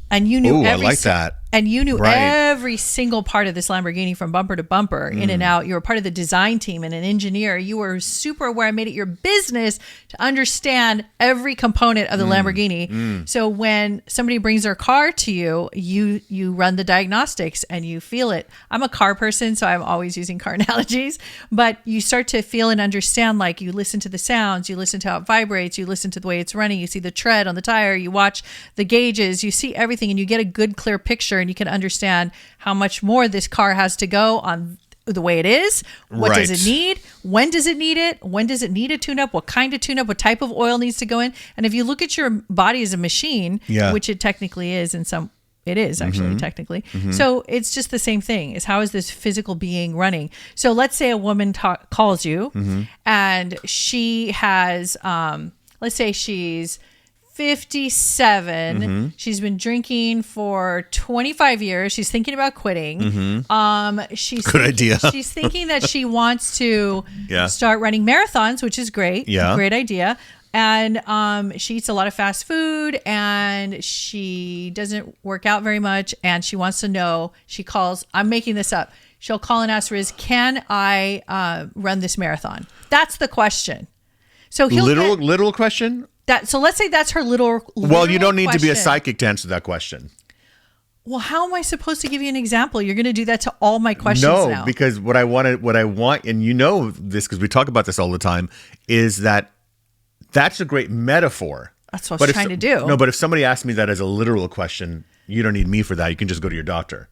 and you knew I like that. And you knew every single part of this Lamborghini from bumper to bumper, in and out. You were part of the design team and an engineer. You were super aware. I made it your business to understand every component of the Lamborghini. So when somebody brings their car to you, you run the diagnostics and you feel it. I'm a car person, so I'm always using car analogies. But you start to feel and understand, like you listen to the sounds, you listen to how it vibrates, you listen to the way it's running, you see the tread on the tire, you watch the gauges, you see everything, and you get a good, clear picture. And you can understand how much more this car has to go on the way it is. What does it need? When does it need it? When does it need a tune-up? What kind of tune-up? What type of oil needs to go in? And if you look at your body as a machine, which it technically is it is actually technically. So it's just the same thing, is how is this physical being running? So let's say a woman calls you and she has, let's say she's 57. Mm-hmm. She's been drinking for 25 years. She's thinking about quitting. Good idea. She's thinking that she wants to Yeah. start running marathons, which is great. Yeah. Great idea. And she eats a lot of fast food, and she doesn't work out very much. And she wants to know, she calls, I'm making this up. She'll call and ask Riz, can I run this marathon? That's the question. So he'll Literal question? so let's say that's her literal Well, you don't need to be a question. psychic to answer that question. Well, how am I supposed to give you an example? You're going to do that to all my questions No, now. because what I want, and you know this because we talk about this all the time, is that's a great metaphor. That's what I was trying to do. No, but if somebody asks me that as a literal question, you don't need me for that. You can just go to your doctor.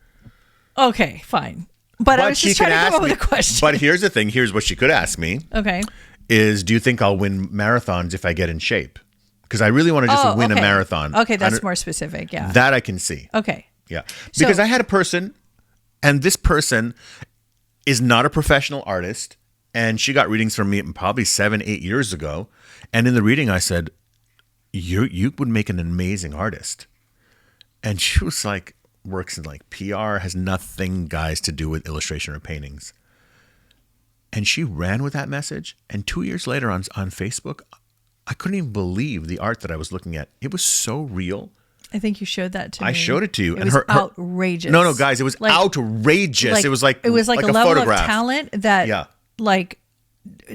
Okay, fine. But I was just trying to come up with a question. But here's the thing. Here's what she could ask me. Okay. Is do you think I'll win marathons if I get in shape? Because I really want to just win a marathon. Okay, that's more specific. Yeah. That I can see. Okay. Yeah. Because I had a person, and this person is not a professional artist, and she got readings from me probably 7-8 years ago. And in the reading, I said, you would make an amazing artist. And she was like, works in like PR, has nothing, guys, to do with illustration or paintings. And she ran with that message. And 2 years later on Facebook, I couldn't even believe the art that I was looking at. It was so real. I think you showed that to me. I showed it to you. It was outrageous. No, guys, it was outrageous. It was like a level photograph. of talent that like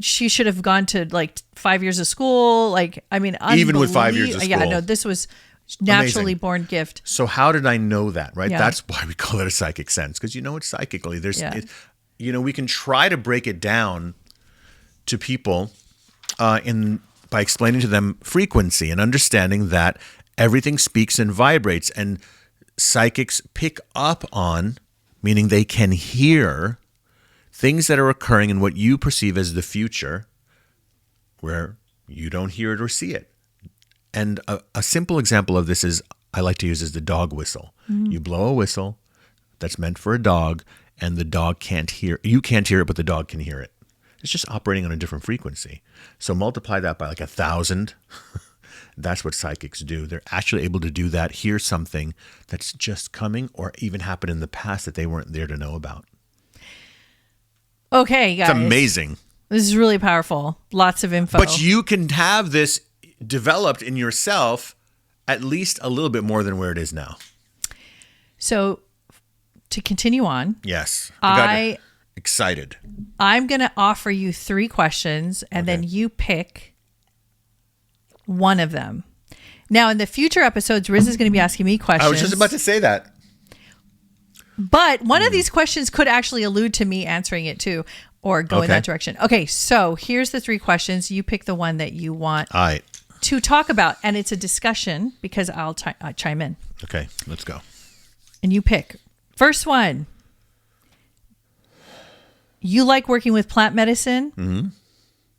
she should have gone to like 5 years of school. Like, I mean, even with 5 years of school. Yeah, no, this was naturally born gift. So how did I know that? Right. Yeah. That's why we call it a psychic sense, because it's psychically. We can try to break it down to people by explaining to them frequency and understanding that everything speaks and vibrates, and psychics pick up on, meaning they can hear things that are occurring in what you perceive as the future, where you don't hear it or see it. And a simple example of this I like to use is the dog whistle. Mm-hmm. You blow a whistle that's meant for a dog, and the dog can't hear. You can't hear it, but the dog can hear it. It's just operating on a different frequency. So multiply that by like 1,000. That's what psychics do. They're actually able to do that, hear something that's just coming or even happened in the past that they weren't there to know about. Okay, guys. It's amazing. This is really powerful. Lots of info. But you can have this developed in yourself at least a little bit more than where it is now. So to continue on. Yes. I got excited. I'm going to offer you 3 questions, and then you pick one of them. Now, in the future episodes, Riz is going to be asking me questions. I was just about to say that. But one of these questions could actually allude to me answering it too, or go in that direction. Okay, so here's the 3 questions. You pick the one that you want to talk about, and it's a discussion because I'll chime in. Okay, let's go. And you pick. First one. You like working with plant medicine? Mm-hmm.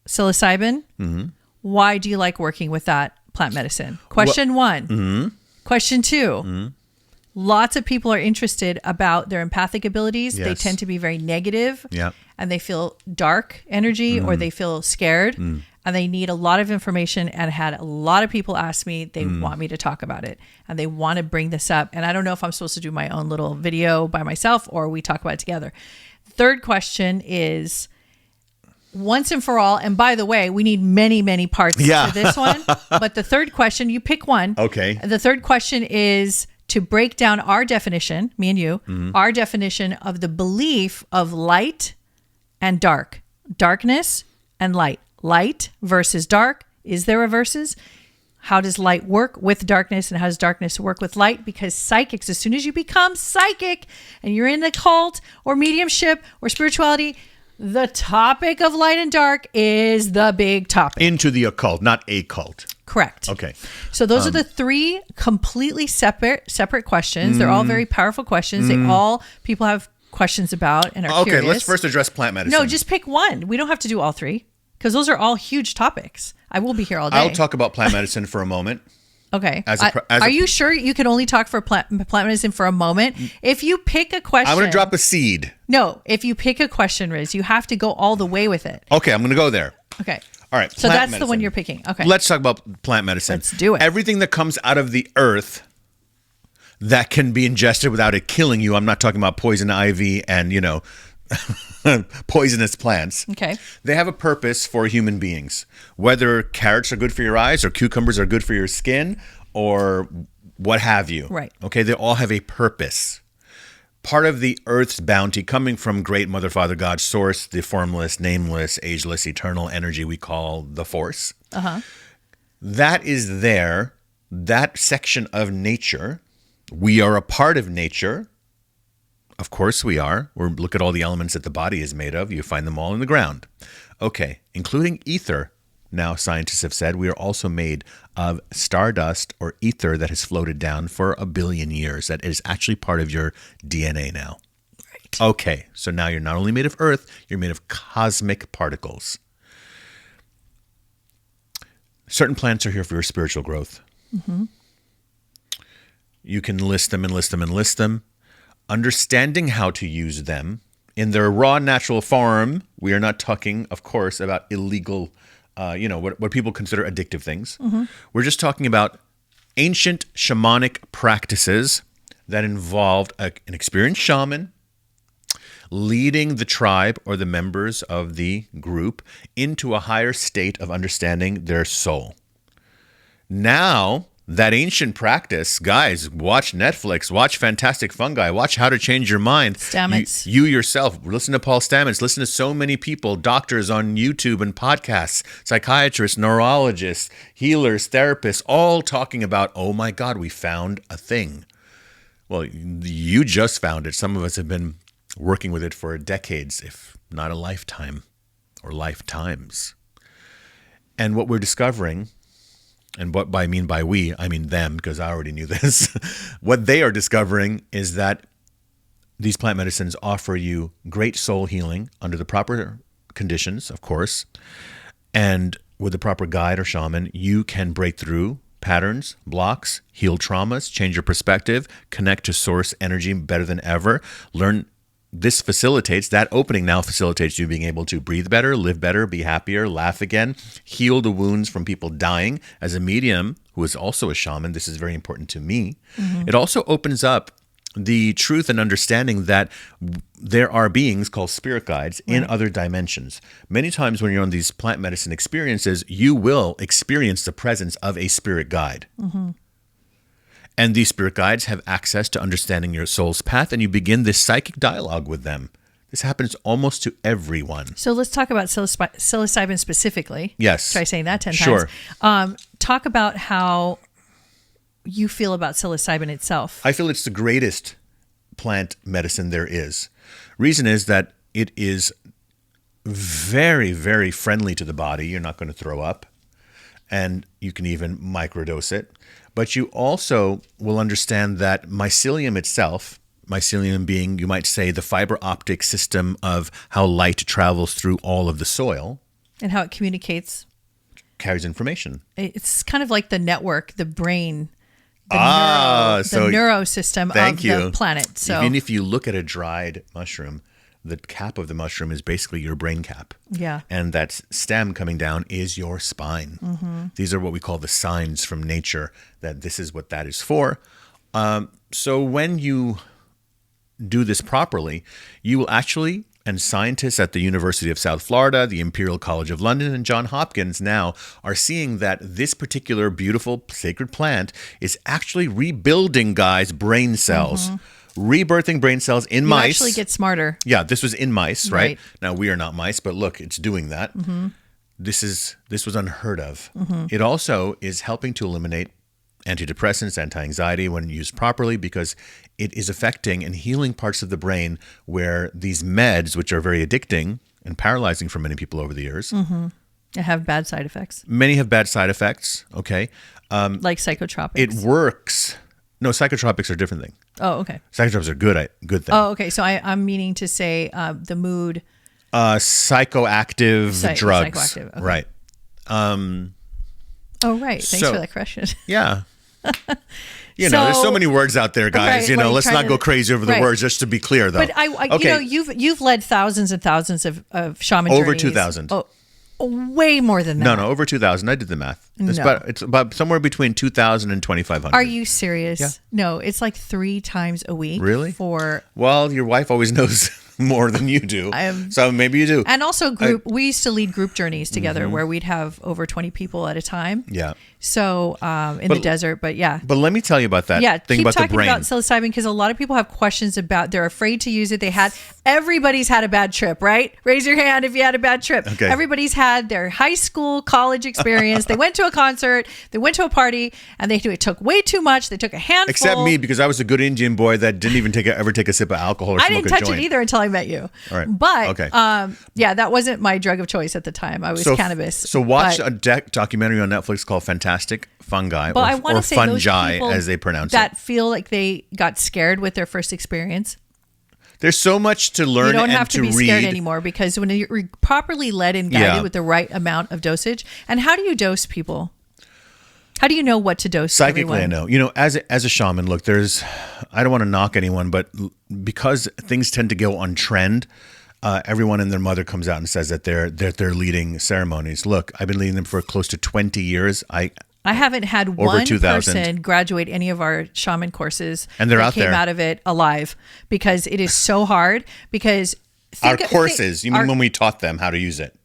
Psilocybin? Mm-hmm. Why do you like working with that plant medicine? Question 1. Mm-hmm. Question 2. Mm-hmm. Lots of people are interested about their empathic abilities. Yes. They tend to be very negative, and they feel dark energy or they feel scared, and they need a lot of information, and had a lot of people ask me, they want me to talk about it, and they want to bring this up. And I don't know if I'm supposed to do my own little video by myself or we talk about it together. Third question is, once and for all, and by the way, we need many, many parts for this one, but the third question, you pick one. Okay. The third question is to break down our definition, me and you, our definition of the belief of light and dark, darkness and light, light versus dark. Is there a versus? How does light work with darkness, and how does darkness work with light? Because psychics, as soon as you become psychic and you're in the cult or mediumship or spirituality, the topic of light and dark is the big topic. Into the occult, not a cult. Correct. Okay. So those are the 3 completely separate questions. They're all very powerful questions. They all people have questions about and are curious. Okay, let's first address plant medicine. No, just pick one. We don't have to do all 3 because those are all huge topics. I will be here all day. I'll talk about plant medicine for a moment. Okay. Are you sure you can only talk for plant medicine for a moment? If you pick a question... I'm going to drop a seed. No, if you pick a question, Riz, you have to go all the way with it. Okay, I'm going to go there. Okay. All right. So that's the medicine. one you're picking. Okay. Let's talk about plant medicine. Let's do it. Everything that comes out of the earth that can be ingested without it killing you. I'm not talking about poison ivy and, poisonous plants. Okay. They have a purpose for human beings. Whether carrots are good for your eyes or cucumbers are good for your skin or what have you. Right. Okay. They all have a purpose. Part of the earth's bounty coming from great Mother, Father, God, source, the formless, nameless, ageless, eternal energy we call the force. That is there, that section of nature. We are a part of nature. Of course we are. Look at all the elements that the body is made of. You find them all in the ground. Okay, including ether. Now scientists have said we are also made of stardust or ether that has floated down for 1 billion years. That is actually part of your DNA now. Right. Okay, so now you're not only made of earth, you're made of cosmic particles. Certain plants are here for your spiritual growth. You can list them and list them and list them. Understanding how to use them in their raw natural form. We are not talking, of course, about illegal what people consider addictive things. We're just talking about ancient shamanic practices that involved an experienced shaman leading the tribe or the members of the group into a higher state of understanding their soul. Now, that ancient practice, guys, watch Netflix, watch Fantastic Fungi, watch How to Change Your Mind. Stamets. You yourself, listen to Paul Stamets, listen to so many people, doctors on YouTube and podcasts, psychiatrists, neurologists, healers, therapists, all talking about, oh my God, we found a thing. Well, you just found it. Some of us have been working with it for decades, if not a lifetime or lifetimes. And what we're discovering, and what I mean by we, I mean them, because I already knew this. What they are discovering is that these plant medicines offer you great soul healing under the proper conditions, of course. And with the proper guide or shaman, you can break through patterns, blocks, heal traumas, change your perspective, connect to source energy better than ever, learn. This facilitates, that opening now facilitates you being able to breathe better, live better, be happier, laugh again, heal the wounds from people dying. As a medium who is also a shaman, this is very important to me. It also opens up the truth and understanding that there are beings called spirit guides in other dimensions. Many times when you're on these plant medicine experiences, you will experience the presence of a spirit guide. And these spirit guides have access to understanding your soul's path, and you begin this psychic dialogue with them. This happens almost to everyone. So let's talk about psilocybin specifically. Yes. Try saying that 10 Sure. times. Talk about how you feel about psilocybin itself. I feel it's the greatest plant medicine there is. Reason is that it is very, very friendly to the body. You're not going to throw up. And you can even microdose it. But you also will understand that mycelium itself, mycelium being, you might say, the fiber optic system of how light travels through all of the soil. And how it communicates. Carries information. It's kind of like the network, the brain, the neuro system of the planet. So even if you look at a dried mushroom, the cap of the mushroom is basically your brain cap. Yeah. And that stem coming down is your spine. These are what we call the signs from nature, that this is what that is for. So when you do this properly, you will actually, and scientists at the University of South Florida, the Imperial College of London, and Johns Hopkins now are seeing that this particular beautiful sacred plant is actually rebuilding guys' brain cells. Rebirthing brain cells in mice. You actually get smarter. Yeah, this was in mice, right? Now, we are not mice, but look, it's doing that. This was unheard of. It also is helping to eliminate antidepressants, anti-anxiety when used properly, because it is affecting and healing parts of the brain where these meds, which are very addicting and paralyzing for many people over the years. They have bad side effects. Many have bad side effects, okay? Like psychotropics. It works. No, psychotropics are a different thing. Oh, okay. Psychotropics are good thing. Oh, okay. So I'm meaning to say the mood. Psychoactive drugs. Psychoactive. Okay. Right. Oh, right. Thanks for that question. Yeah. There's so many words out there, guys. Right, let's not go crazy over the words, just to be clear, though. But you've led thousands and thousands of shaman over journeys. 2,000. Oh, way more than that. No, over 2,000. I did the math. It's about somewhere between 2,000 and 2,500. Are you serious? Yeah. No, it's like 3 times a week. Really? For Well, your wife always knows more than you do. So maybe you do. And also we used to lead group journeys together where we'd have over 20 people at a time. Yeah. So in the desert, but yeah. But let me tell you about that thing about the brain. Keep talking about psilocybin because a lot of people have questions about, they're afraid to use it. Everybody's had a bad trip, right? Raise your hand if you had a bad trip. Okay. Everybody's had their high school, college experience. They went to a concert, they went to a party, and it took way too much. They took a handful. Except me, because I was a good Indian boy that didn't even ever take a sip of alcohol or smoke a joint. I didn't touch it either until I met you. All right. But okay. That wasn't my drug of choice at the time. I was cannabis. So watch a documentary on Netflix called Fantastic Fungi, or fungi as they pronounce it. That feel like they got scared with their first experience. There's so much to learn and to read. You don't have to be scared anymore because when you're properly led and guided with the right amount of dosage. And how do you dose people? How do you know what to dose? Psychically, everyone? I know. As a shaman, look, I don't want to knock anyone, but because things tend to go on trend, everyone and their mother comes out and says that they're leading ceremonies. Look, I've been leading them for close to 20 years. I haven't had one person graduate any of our shaman courses and they're out came there. Out of it alive because it is so hard. Because our courses, you mean when we taught them how to use it?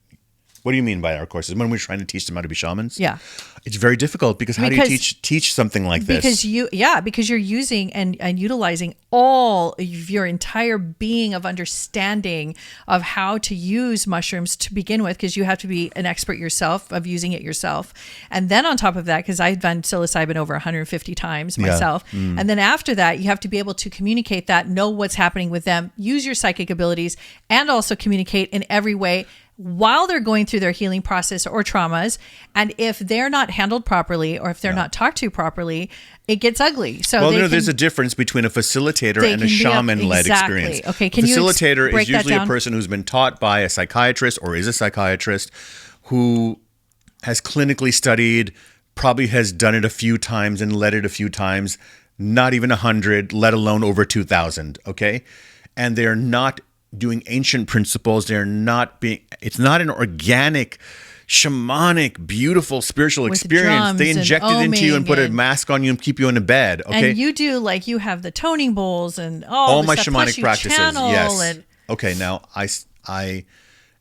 What do you mean by our courses? When we're trying to teach them how to be shamans? Yeah. It's very difficult because how do you teach something like this? Because you're using and utilizing all of your entire being of understanding of how to use mushrooms to begin with, because you have to be an expert yourself of using it yourself. And then on top of that, because I've done psilocybin over 150 times myself. And then after that, you have to be able to communicate that, know what's happening with them, use your psychic abilities, and also communicate in every way while they're going through their healing process or traumas. And if they're not handled properly or if they're not talked to properly, it gets ugly. So there's a difference between a facilitator and a shaman-led experience. Okay, a facilitator is usually a person who's been taught by a psychiatrist or is a psychiatrist who has clinically studied, probably has done it a few times and led it a few times, not even 100, let alone over 2,000, okay? And they're not doing ancient principles. It's not an organic, shamanic, beautiful spiritual experience. They inject it into you and put a mask on you and keep you in a bed. Okay. And you do you have the toning bowls and all my stuff, shamanic practices. Yes. Okay. Now I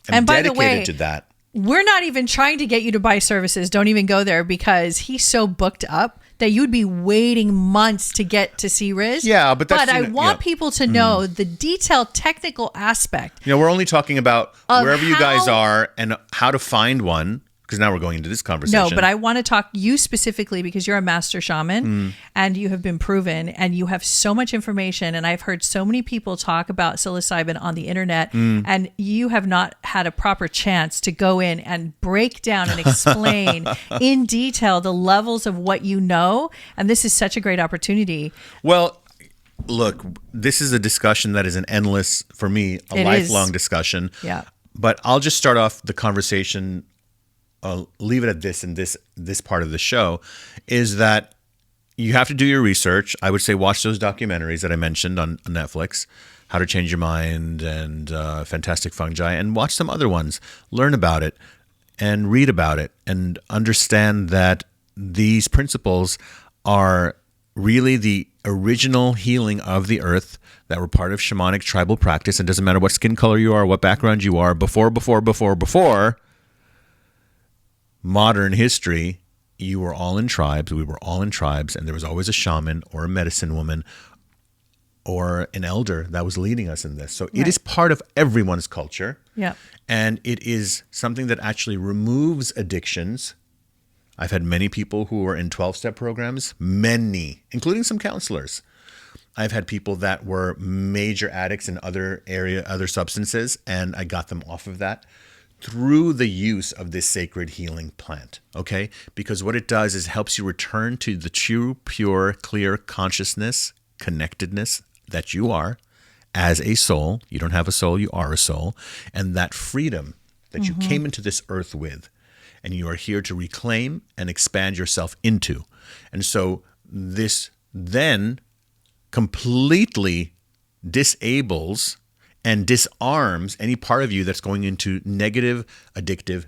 am dedicated to that. We're not even trying to get you to buy services. Don't even go there because he's so booked up that you'd be waiting months to get to see Riz. Yeah, but I want people to know the detailed technical aspect. We're only talking about wherever you guys are and how to find one, because now we're going into this conversation. No, but I want to talk you specifically because you're a master shaman and you have been proven and you have so much information. And I've heard so many people talk about psilocybin on the internet and you have not had a proper chance to go in and break down and explain in detail the levels of what you know. And this is such a great opportunity. Well, look, this is a discussion that is for me, lifelong discussion. Yeah. But I'll just start off the conversation. I'll leave it at this in this part of the show, is that you have to do your research. I would say watch those documentaries that I mentioned on Netflix, How to Change Your Mind and Fantastic Fungi, and watch some other ones. Learn about it and read about it and understand that these principles are really the original healing of the earth that were part of shamanic tribal practice. It doesn't matter what skin color you are, what background you are, before modern history, you were all in tribes, we were all in tribes, and there was always a shaman or a medicine woman or an elder that was leading us in this. So it is part of everyone's culture. Yeah. And it is something that actually removes addictions. I've had many people who were in 12-step programs, many, including some counselors. I've had people that were major addicts in other substances, and I got them off of that through the use of this sacred healing plant, okay? Because what it does is helps you return to the true, pure, clear consciousness, connectedness that you are as a soul. You don't have a soul, you are a soul. And that freedom that you came into this earth with, and you are here to reclaim and expand yourself into. And so this then completely disables and disarms any part of you that's going into negative, addictive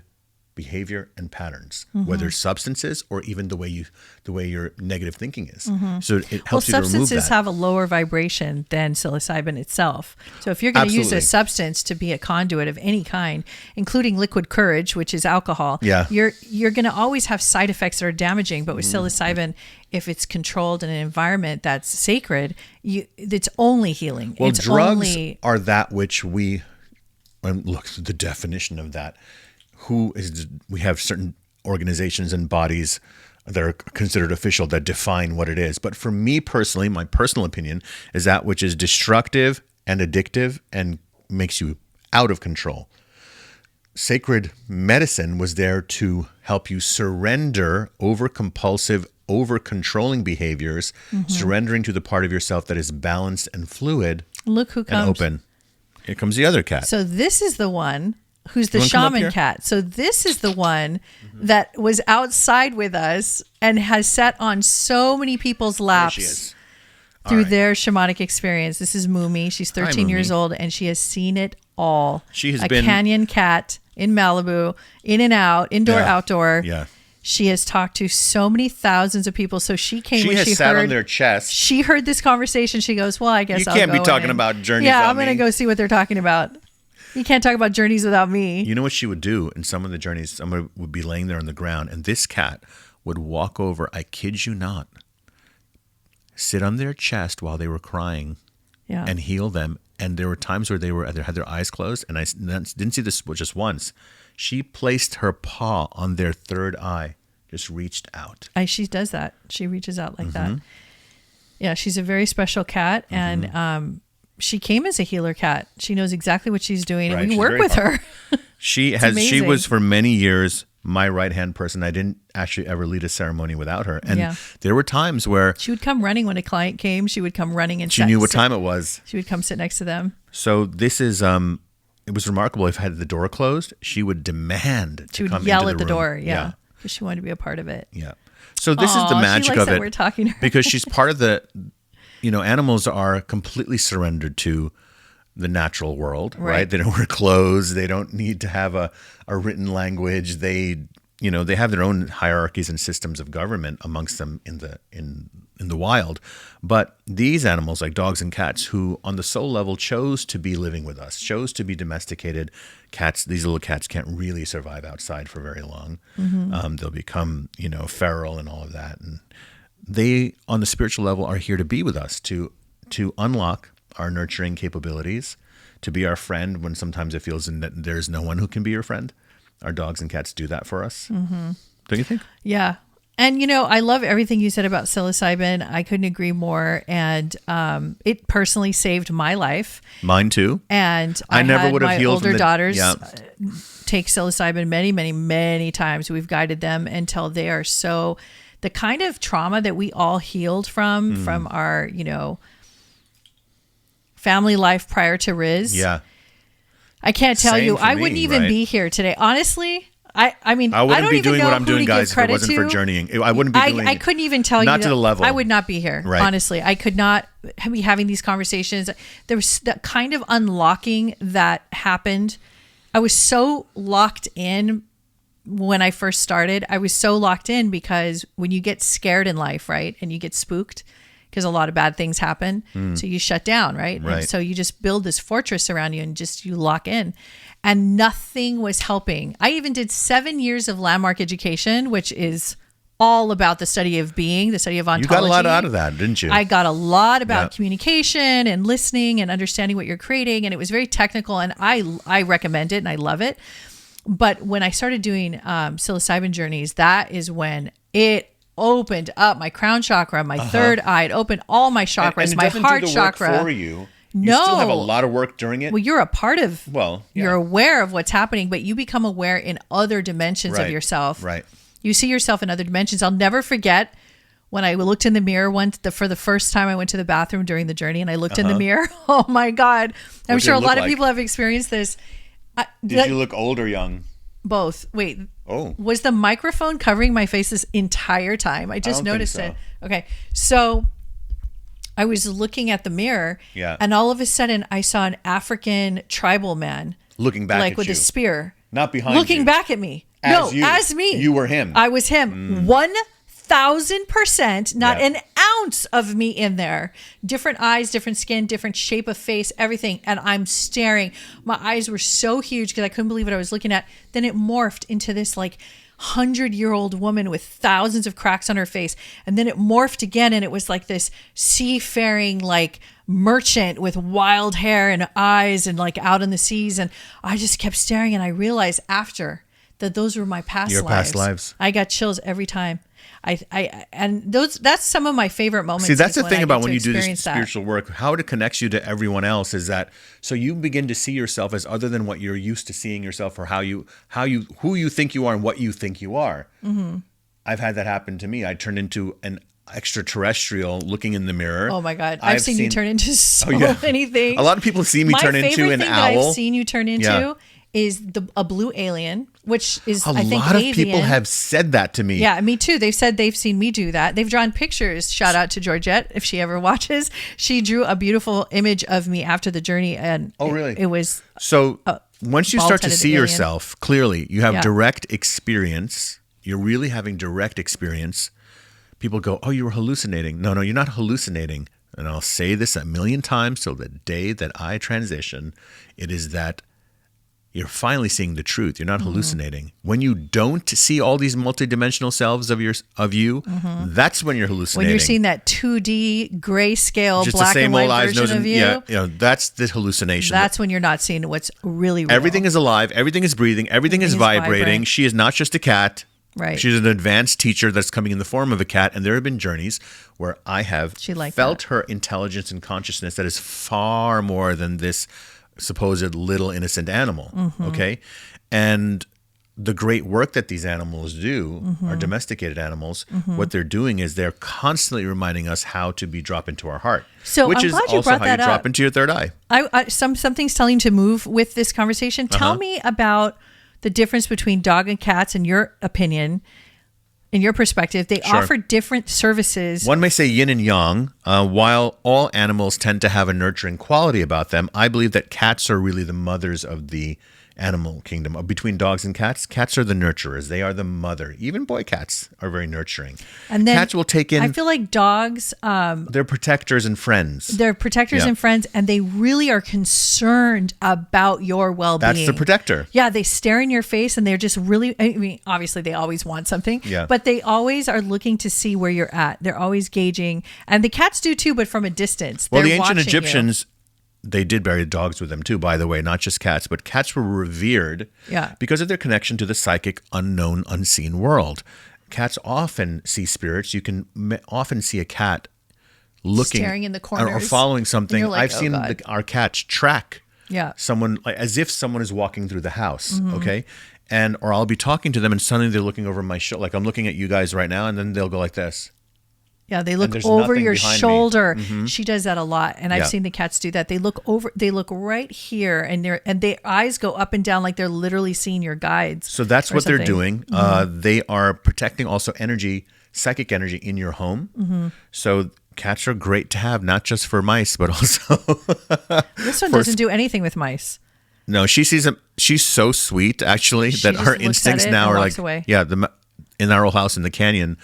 behavior, and patterns, whether substances or even the way your negative thinking is. So it helps you to remove that. Substances have a lower vibration than psilocybin itself. So if you're going to use a substance to be a conduit of any kind, including liquid courage, which is alcohol, you're going to always have side effects that are damaging. But with psilocybin, if it's controlled in an environment that's sacred, it's only healing. Well, it's drugs are that which we, and look, the definition of that. We have certain organizations and bodies that are considered official that define what it is. But for me personally, my personal opinion is that which is destructive and addictive and makes you out of control. Sacred medicine was there to help you surrender over compulsive, over controlling behaviors, surrendering to the part of yourself that is balanced and fluid. Look who comes. And open. Here comes the other cat. So this is the one who's the Shaman Cat. So this is the one that was outside with us and has sat on so many people's laps through their shamanic experience. This is Mumi. She's 13 years old and she has seen it all. She has been a canyon cat in Malibu, in and out, indoor, outdoor. Yeah. She has talked to so many thousands of people. So she came when she sat on their chest. She heard this conversation. She goes, well, I guess I'll go You can't be talking about journeys. Yeah, I'm going to go see what they're talking about. You can't talk about journeys without me. You know what she would do in some of the journeys? Someone would be laying there on the ground, and this cat would walk over, I kid you not, sit on their chest while they were crying and heal them. And there were times where they had their eyes closed, and I didn't see this just once. She placed her paw on their third eye, just reached out. She does that. She reaches out like that. Yeah, she's a very special cat, and she came as a healer cat. She knows exactly what she's doing, and we work with her. She was for many years my right-hand person. I didn't actually ever lead a ceremony without her. And there were times where she would come running when a client came. She would come running and she knew what time it was. She would come sit next to them. So this is it was remarkable. If I had the door closed, she would demand to come into the room. She would yell at the door, because she wanted to be a part of it. Yeah. So this is the magic of it. We're talking to her. Because she's part of the, animals are completely surrendered to the natural world, right? They don't wear clothes. They don't need to have a written language. They have their own hierarchies and systems of government amongst them in the wild. But these animals, like dogs and cats, who on the soul level chose to be living with us, chose to be domesticated. These little cats can't really survive outside for very long. They'll become, feral and all of that. And they, on the spiritual level, are here to be with us, to unlock our nurturing capabilities, to be our friend when sometimes it feels that there's no one who can be your friend. Our dogs and cats do that for us. Don't you think? Yeah. And, I love everything you said about psilocybin. I couldn't agree more. And it personally saved my life. Mine too. And I never would have healed older daughters take psilocybin many, many, many times. We've guided them until they are the kind of trauma that we all healed from our, family life prior to Riz. Yeah. I can't tell you. I wouldn't even be here today. Honestly, I mean, I wouldn't don't be even doing know what I'm doing, guys, if it wasn't for to. journeying. I wouldn't be doing I couldn't even tell you. Not to the level. I would not be here. Right. Honestly, I could not be having these conversations. There was that kind of unlocking that happened. I was so locked in when I first started. I was so locked in because when you get scared in life, right, and you get spooked, because a lot of bad things happen. So you shut down, right? Right. And so you just build this fortress around you and you lock in. And nothing was helping. I even did 7 years of landmark education, which is all about the study of being, the study of ontology. You got a lot out of that, didn't you? I got a lot about communication and listening and understanding what you're creating. And it was very technical, and I recommend it and I love it. But when I started doing psilocybin journeys, that is when it opened up my crown chakra, my third eye. It opened all my chakras, and my heart do the chakra. Work for you. You still have a lot of work during it. Well, you're a part of. Well, you're aware of what's happening, but you become aware in other dimensions of yourself. Right. You see yourself in other dimensions. I'll never forget when I looked in the mirror for the first time. I went to the bathroom during the journey, and I looked in the mirror. Oh my God! I'm sure a lot of people have experienced this. Did you look old or young? Both. Wait. Oh. Was the microphone covering my face this entire time? I just noticed it. Okay. So I was looking at the mirror. Yeah. And all of a sudden I saw an African tribal man. Looking back at you. Like with a spear. Not behind you. Looking back at me. As me. You were him. I was him. 1,000%, not an ounce of me in there. Different eyes, different skin, different shape of face, everything. And I'm staring. My eyes were so huge because I couldn't believe what I was looking at. Then it morphed into this like 100-year-old woman with thousands of cracks on her face. And then it morphed again, and it was like this seafaring like merchant with wild hair and eyes and like out in the seas. And I just kept staring, and I realized after that those were my past lives. Your past lives. I got chills every time. That's some of my favorite moments. See, that's the thing about when you do this spiritual work, how it connects you to everyone else is that so you begin to see yourself as other than what you're used to seeing yourself, or who you think you are and what you think you are. Mm-hmm. I've had that happen to me. I turned into an extraterrestrial looking in the mirror. Oh my God. I've seen you turn into so many things. A lot of people see me turn into an owl. My favorite thing that I've seen you turn into is a blue alien, which is, I think, a lot of people have said that to me. Yeah, me too. They've said they've seen me do that. They've drawn pictures. Shout out to Georgette if she ever watches. She drew a beautiful image of me after the journey, and really? It was so. Once you start to see yourself clearly, you have direct experience. You're really having direct experience. People go, "Oh, you were hallucinating." No, you're not hallucinating. And I'll say this a million times till the day that I transition. It is that you're finally seeing the truth. You're not hallucinating. When you don't see all these multidimensional selves of you, that's when you're hallucinating. When you're seeing that 2D grayscale just black and white version of you. Yeah, that's the hallucination. That's when you're not seeing what's really real. Everything is alive. Everything is breathing. Everything is vibrating. She is not just a cat. Right. She's an advanced teacher that's coming in the form of a cat. And there have been journeys where I have felt her intelligence and consciousness that is far more than this supposed little innocent animal. Okay. And the great work that these animals do, our domesticated animals, what they're doing is they're constantly reminding us how to be drop into our heart. So which I'm is glad you also brought how that you up. drop into your third eye. Something's telling you to move with this conversation. Tell me about the difference between dog and cats in your opinion. In your perspective, they offer different services. One may say yin and yang. While all animals tend to have a nurturing quality about them, I believe that cats are really the mothers of the animal kingdom. Between dogs and cats are the nurturers. They are the mother. Even boy cats are very nurturing. And then cats will take in. I feel like dogs. They're protectors and friends. They're protectors and friends, and they really are concerned about your well-being. That's the protector. Yeah, they stare in your face, and they're just really. I mean, obviously, they always want something. Yeah. But they always are looking to see where you're at. They're always gauging, and the cats do too, but from a distance. Well, they're the ancient watching Egyptians. They did bury dogs with them too, by the way, not just cats, but cats were revered because of their connection to the psychic, unknown, unseen world. Cats often see spirits. You can often see a cat looking, staring in the corners, or following something. Like, I've seen our cats track someone, like, as if someone is walking through the house. Okay, or I'll be talking to them, and suddenly they're looking over my shoulder, like I'm looking at you guys right now, and then they'll go like this. Yeah, they look over your shoulder. She does that a lot, and I've seen the cats do that. They look over. They look right here, and their eyes go up and down like they're literally seeing your guides. So that's what they're doing. They are protecting also energy, psychic energy in your home. So cats are great to have, not just for mice, but also. This one doesn't do anything with mice. No, she sees them. She's so sweet, actually, that her instincts now are like, away. In our old house in the canyon.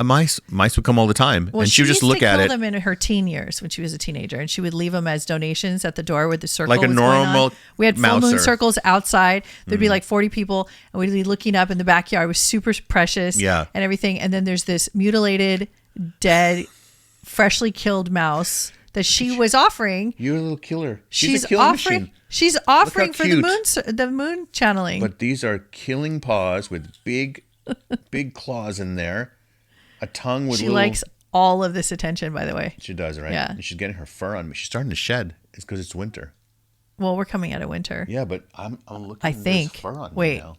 Mice would come all the time, and she would just look at it. She used to kill them in her teen years when she was a teenager, and she would leave them as donations at the door with the circle. Like a normal We had full mouser. moon circles outside. There'd be like 40 people, and we'd be looking up in the backyard. It was super precious and everything. And then there's this mutilated, dead, freshly killed mouse that she was offering. You're a little killer. She's a killing machine. She's offering for the moon channeling. But these are killing paws with big claws in there. A tongue with She likes all of this attention, by the way. She does, right? Yeah. And she's getting her fur on me. She's starting to shed. It's because it's winter. Well, we're coming out of winter. Yeah, but I'm looking I think. fur on Wait, me now.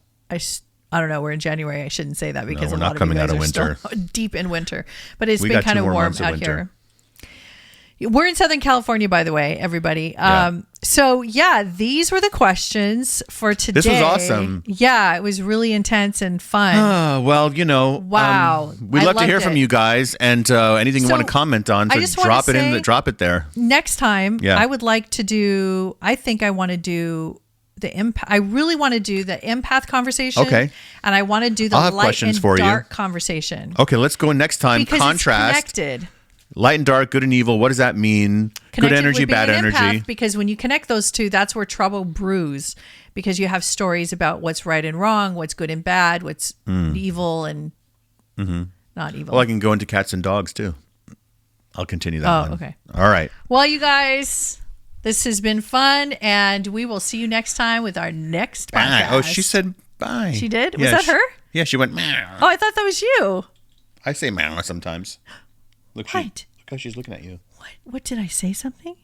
I don't know. We're in January. I shouldn't say that because we're a not lot coming of out you of guys are winter. still deep in winter. But it's We been got kind 2 of more warm months of out winter. here. We're in Southern California, by the way, everybody. So these were the questions for today. This was awesome. Yeah, it was really intense and fun. Well, Wow. We'd love to hear from you guys, and anything you want to comment on, so drop it there. Next time, I would like to do, I think I want to do the empath. I really want to do the empath conversation. Okay. And I want to do the I'll have light questions and for you. dark conversation. Okay, let's go next time. Because Contrast. it's connected. Light and dark, good and evil. What does that mean? Connected Good energy, with being bad an energy. empath, because when you connect those two, that's where trouble brews. Because you have stories about what's right and wrong, what's good and bad, what's evil and not evil. Well, I can go into cats and dogs too. I'll continue that one. Okay. All right. Well, you guys, this has been fun, and we will see you next time with our next Bye. podcast. Oh, she said bye. She did? Was Yeah, that her? Yeah, she went meow. Oh, I thought that was you. I say meow sometimes. Look, What? Look how she's looking at you. What did I say something?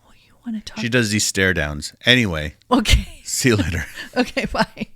Oh, you want to talk? She does these stare downs. Anyway. Okay. See you later. Okay, bye.